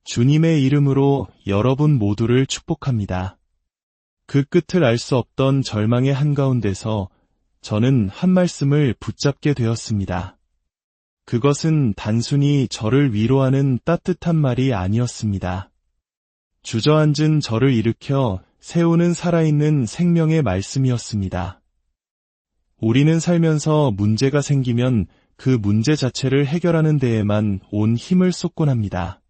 주님의 이름으로 여러분 모두를 축복합니다. 그 끝을 알 수 없던 절망의 한가운데서 저는 한 말씀을 붙잡게 되었습니다. 그것은 단순히 저를 위로하는 따뜻한 말이 아니었습니다. 주저앉은 저를 일으켜 세우는 살아있는 생명의 말씀이었습니다. 우리는 살면서 문제가 생기면 그 문제 자체를 해결하는 데에만 온 힘을 쏟곤 합니다.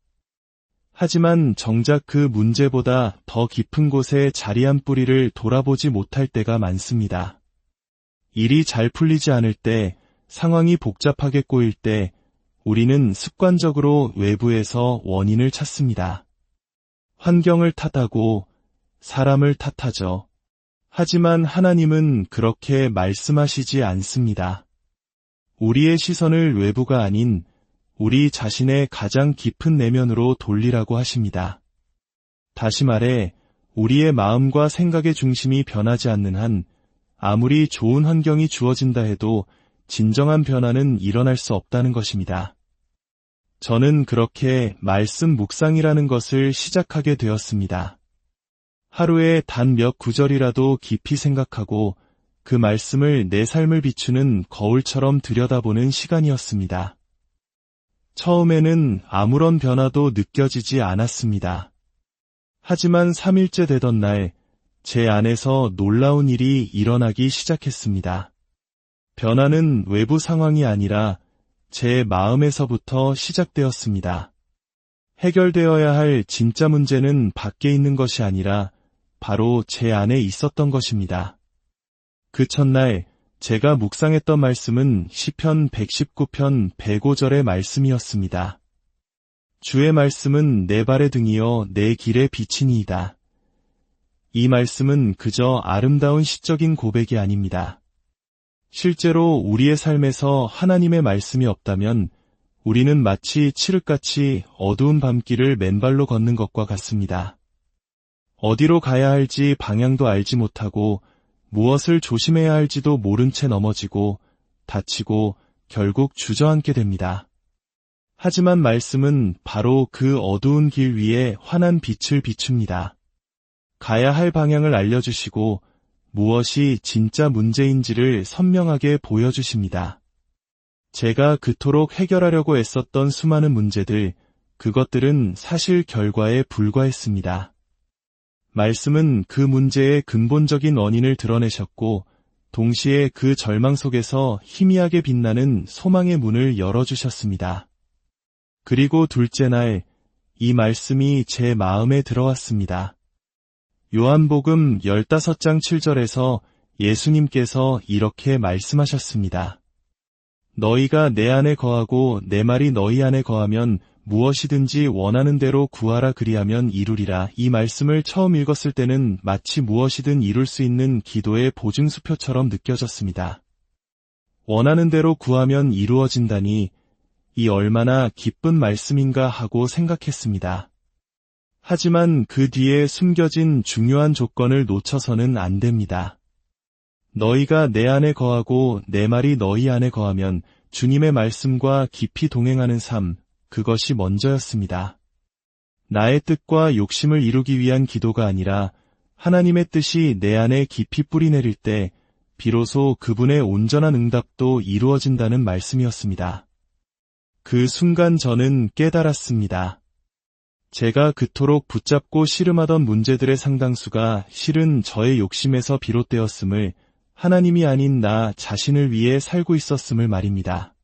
하지만 정작 그 문제보다 더 깊은 곳에 자리한 뿌리를 돌아보지 못할 때가 많습니다. 일이 잘 풀리지 않을 때, 상황이 복잡하게 꼬일 때, 우리는 습관적으로 외부에서 원인을 찾습니다. 환경을 탓하고 사람을 탓하죠. 하지만 하나님은 그렇게 말씀하시지 않습니다. 우리의 시선을 외부가 아닌 우리 자신의 가장 깊은 내면으로 돌리라고 하십니다. 다시 말해, 우리의 마음과 생각의 중심이 변하지 않는 한 아무리 좋은 환경이 주어진다 해도 진정한 변화는 일어날 수 없다는 것입니다. 저는 그렇게 말씀 묵상이라는 것을 시작하게 되었습니다. 하루에 단 몇 구절이라도 깊이 생각하고 그 말씀을 내 삶을 비추는 거울처럼 들여다보는 시간이었습니다. 처음에는 아무런 변화도 느껴지지 않았습니다. 하지만 3일째 되던 날, 제 안에서 놀라운 일이 일어나기 시작했습니다. 변화는 외부 상황이 아니라 제 마음에서부터 시작되었습니다. 해결되어야 할 진짜 문제는 밖에 있는 것이 아니라 바로 제 안에 있었던 것입니다. 그 첫날 제가 묵상했던 말씀은 시편 119편 105절의 말씀이었습니다. 주의 말씀은 내 발의 등이요 내 길의 빛이니이다. 이 말씀은 그저 아름다운 시적인 고백이 아닙니다. 실제로 우리의 삶에서 하나님의 말씀이 없다면 우리는 마치 칠흑같이 어두운 밤길을 맨발로 걷는 것과 같습니다. 어디로 가야 할지 방향도 알지 못하고 무엇을 조심해야 할지도 모른 채 넘어지고 다치고 결국 주저앉게 됩니다. 하지만 말씀은 바로 그 어두운 길 위에 환한 빛을 비춥니다. 가야 할 방향을 알려주시고 무엇이 진짜 문제인지를 선명하게 보여주십니다. 제가 그토록 해결하려고 애썼던 수많은 문제들, 그것들은 사실 결과에 불과했습니다. 말씀은 그 문제의 근본적인 원인을 드러내셨고 동시에 그 절망 속에서 희미하게 빛나는 소망의 문을 열어주셨습니다. 그리고 둘째 날, 이 말씀이 제 마음에 들어왔습니다. 요한복음 15장 7절에서 예수님께서 이렇게 말씀하셨습니다. 너희가 내 안에 거하고 내 말이 너희 안에 거하면 무엇이든지 원하는 대로 구하라 그리하면 이루리라. 이 말씀을 처음 읽었을 때는 마치 무엇이든 이룰 수 있는 기도의 보증수표처럼 느껴졌습니다. 원하는 대로 구하면 이루어진다니 이 얼마나 기쁜 말씀인가 하고 생각했습니다. 하지만 그 뒤에 숨겨진 중요한 조건을 놓쳐서는 안 됩니다. 너희가 내 안에 거하고 내 말이 너희 안에 거하면 주님의 말씀과 깊이 동행하는 삶, 그것이 먼저였습니다. 나의 뜻과 욕심을 이루기 위한 기도가 아니라 하나님의 뜻이 내 안에 깊이 뿌리내릴 때 비로소 그분의 온전한 응답도 이루어진다는 말씀이었습니다. 그 순간 저는 깨달았습니다. 제가 그토록 붙잡고 씨름하던 문제들의 상당수가 실은 저의 욕심에서 비롯되었음을, 하나님이 아닌 나 자신을 위해 살고 있었음을 말입니다.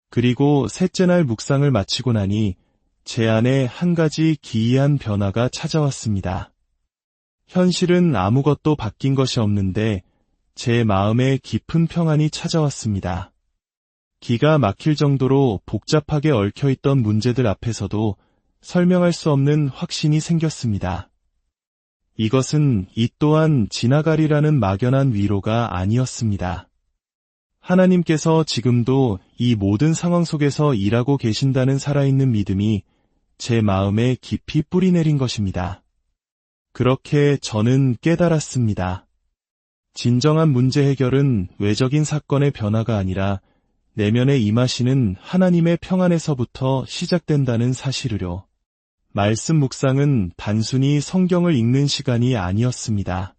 그리고 셋째 날 묵상을 마치고 나니 제 안에 한 가지 기이한 변화가 찾아왔습니다. 현실은 아무것도 바뀐 것이 없는데 제 마음에 깊은 평안이 찾아왔습니다. 기가 막힐 정도로 복잡하게 얽혀있던 문제들 앞에서도 설명할 수 없는 확신이 생겼습니다. 이것은 이 또한 지나가리라는 막연한 위로가 아니었습니다. 하나님께서 지금도 이 모든 상황 속에서 일하고 계신다는 살아있는 믿음이 제 마음에 깊이 뿌리내린 것입니다. 그렇게 저는 깨달았습니다. 진정한 문제 해결은 외적인 사건의 변화가 아니라 내면에 임하시는 하나님의 평안에서부터 시작된다는 사실을요. 말씀 묵상은 단순히 성경을 읽는 시간이 아니었습니다.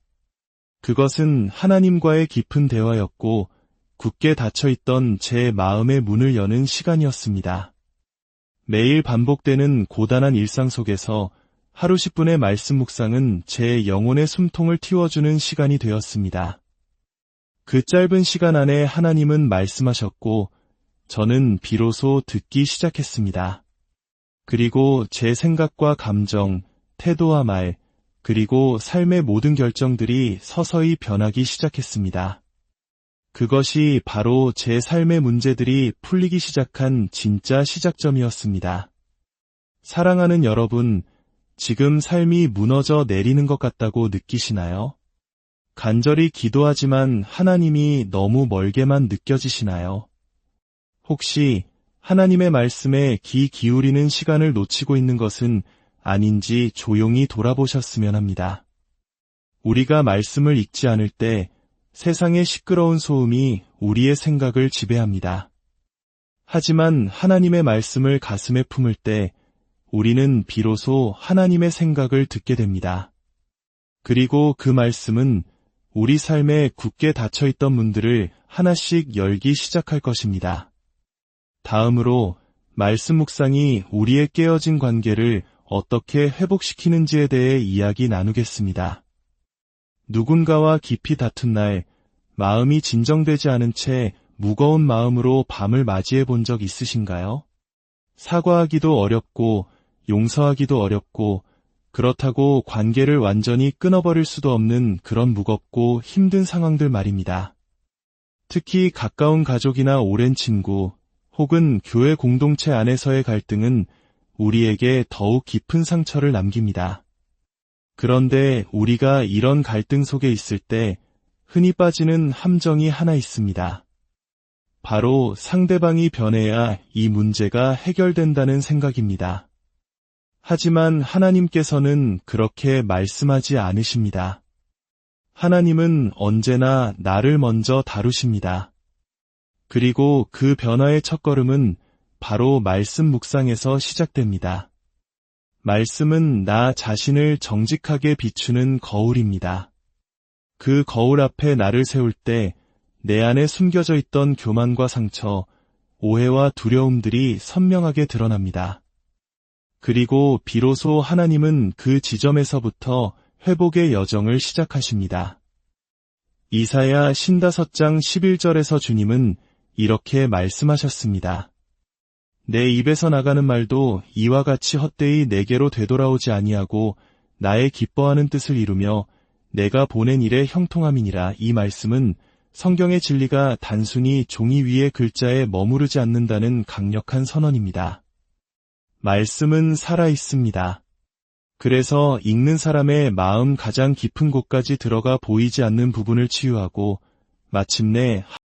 그것은 하나님과의 깊은 대화였고 굳게 닫혀있던 제 마음의 문을 여는 시간이었습니다. 매일 반복되는 고단한 일상 속에서 하루 10분의 말씀 묵상은 제 영혼의 숨통을 틔워주는 시간이 되었습니다. 그 짧은 시간 안에 하나님은 말씀하셨고 저는 비로소 듣기 시작했습니다. 그리고 제 생각과 감정, 태도와 말, 그리고 삶의 모든 결정들이 서서히 변하기 시작했습니다. 그것이 바로 제 삶의 문제들이 풀리기 시작한 진짜 시작점이었습니다. 사랑하는 여러분, 지금 삶이 무너져 내리는 것 같다고 느끼시나요? 간절히 기도하지만 하나님이 너무 멀게만 느껴지시나요? 혹시 하나님의 말씀에 귀 기울이는 시간을 놓치고 있는 것은 아닌지 조용히 돌아보셨으면 합니다. 우리가 말씀을 읽지 않을 때 세상의 시끄러운 소음이 우리의 생각을 지배합니다. 하지만 하나님의 말씀을 가슴에 품을 때 우리는 비로소 하나님의 생각을 듣게 됩니다. 그리고 그 말씀은 우리 삶에 굳게 닫혀있던 문들을 하나씩 열기 시작할 것입니다. 다음으로 말씀 묵상이 우리의 깨어진 관계를 어떻게 회복시키는지에 대해 이야기 나누겠습니다. 누군가와 깊이 다툰 날 마음이 진정되지 않은 채 무거운 마음으로 밤을 맞이해 본 적 있으신가요? 사과하기도 어렵고 용서하기도 어렵고 그렇다고 관계를 완전히 끊어버릴 수도 없는 그런 무겁고 힘든 상황들 말입니다. 특히 가까운 가족이나 오랜 친구 혹은 교회 공동체 안에서의 갈등은 우리에게 더욱 깊은 상처를 남깁니다. 그런데 우리가 이런 갈등 속에 있을 때 흔히 빠지는 함정이 하나 있습니다. 바로 상대방이 변해야 이 문제가 해결된다는 생각입니다. 하지만 하나님께서는 그렇게 말씀하지 않으십니다. 하나님은 언제나 나를 먼저 다루십니다. 그리고 그 변화의 첫걸음은 바로 말씀 묵상에서 시작됩니다. 말씀은 나 자신을 정직하게 비추는 거울입니다. 그 거울 앞에 나를 세울 때 내 안에 숨겨져 있던 교만과 상처, 오해와 두려움들이 선명하게 드러납니다. 그리고 비로소 하나님은 그 지점에서부터 회복의 여정을 시작하십니다. 이사야 55장 11절에서 주님은 이렇게 말씀하셨습니다. 내 입에서 나가는 말도 이와 같이 헛되이 내게로 되돌아오지 아니하고 나의 기뻐하는 뜻을 이루며 내가 보낸 일의 형통함이니라. 이 말씀은 성경의 진리가 단순히 종이 위의 글자에 머무르지 않는다는 강력한 선언입니다. 말씀은 살아있습니다. 그래서 읽는 사람의 마음 가장 깊은 곳까지 들어가 보이지 않는 부분을 치유하고 마침내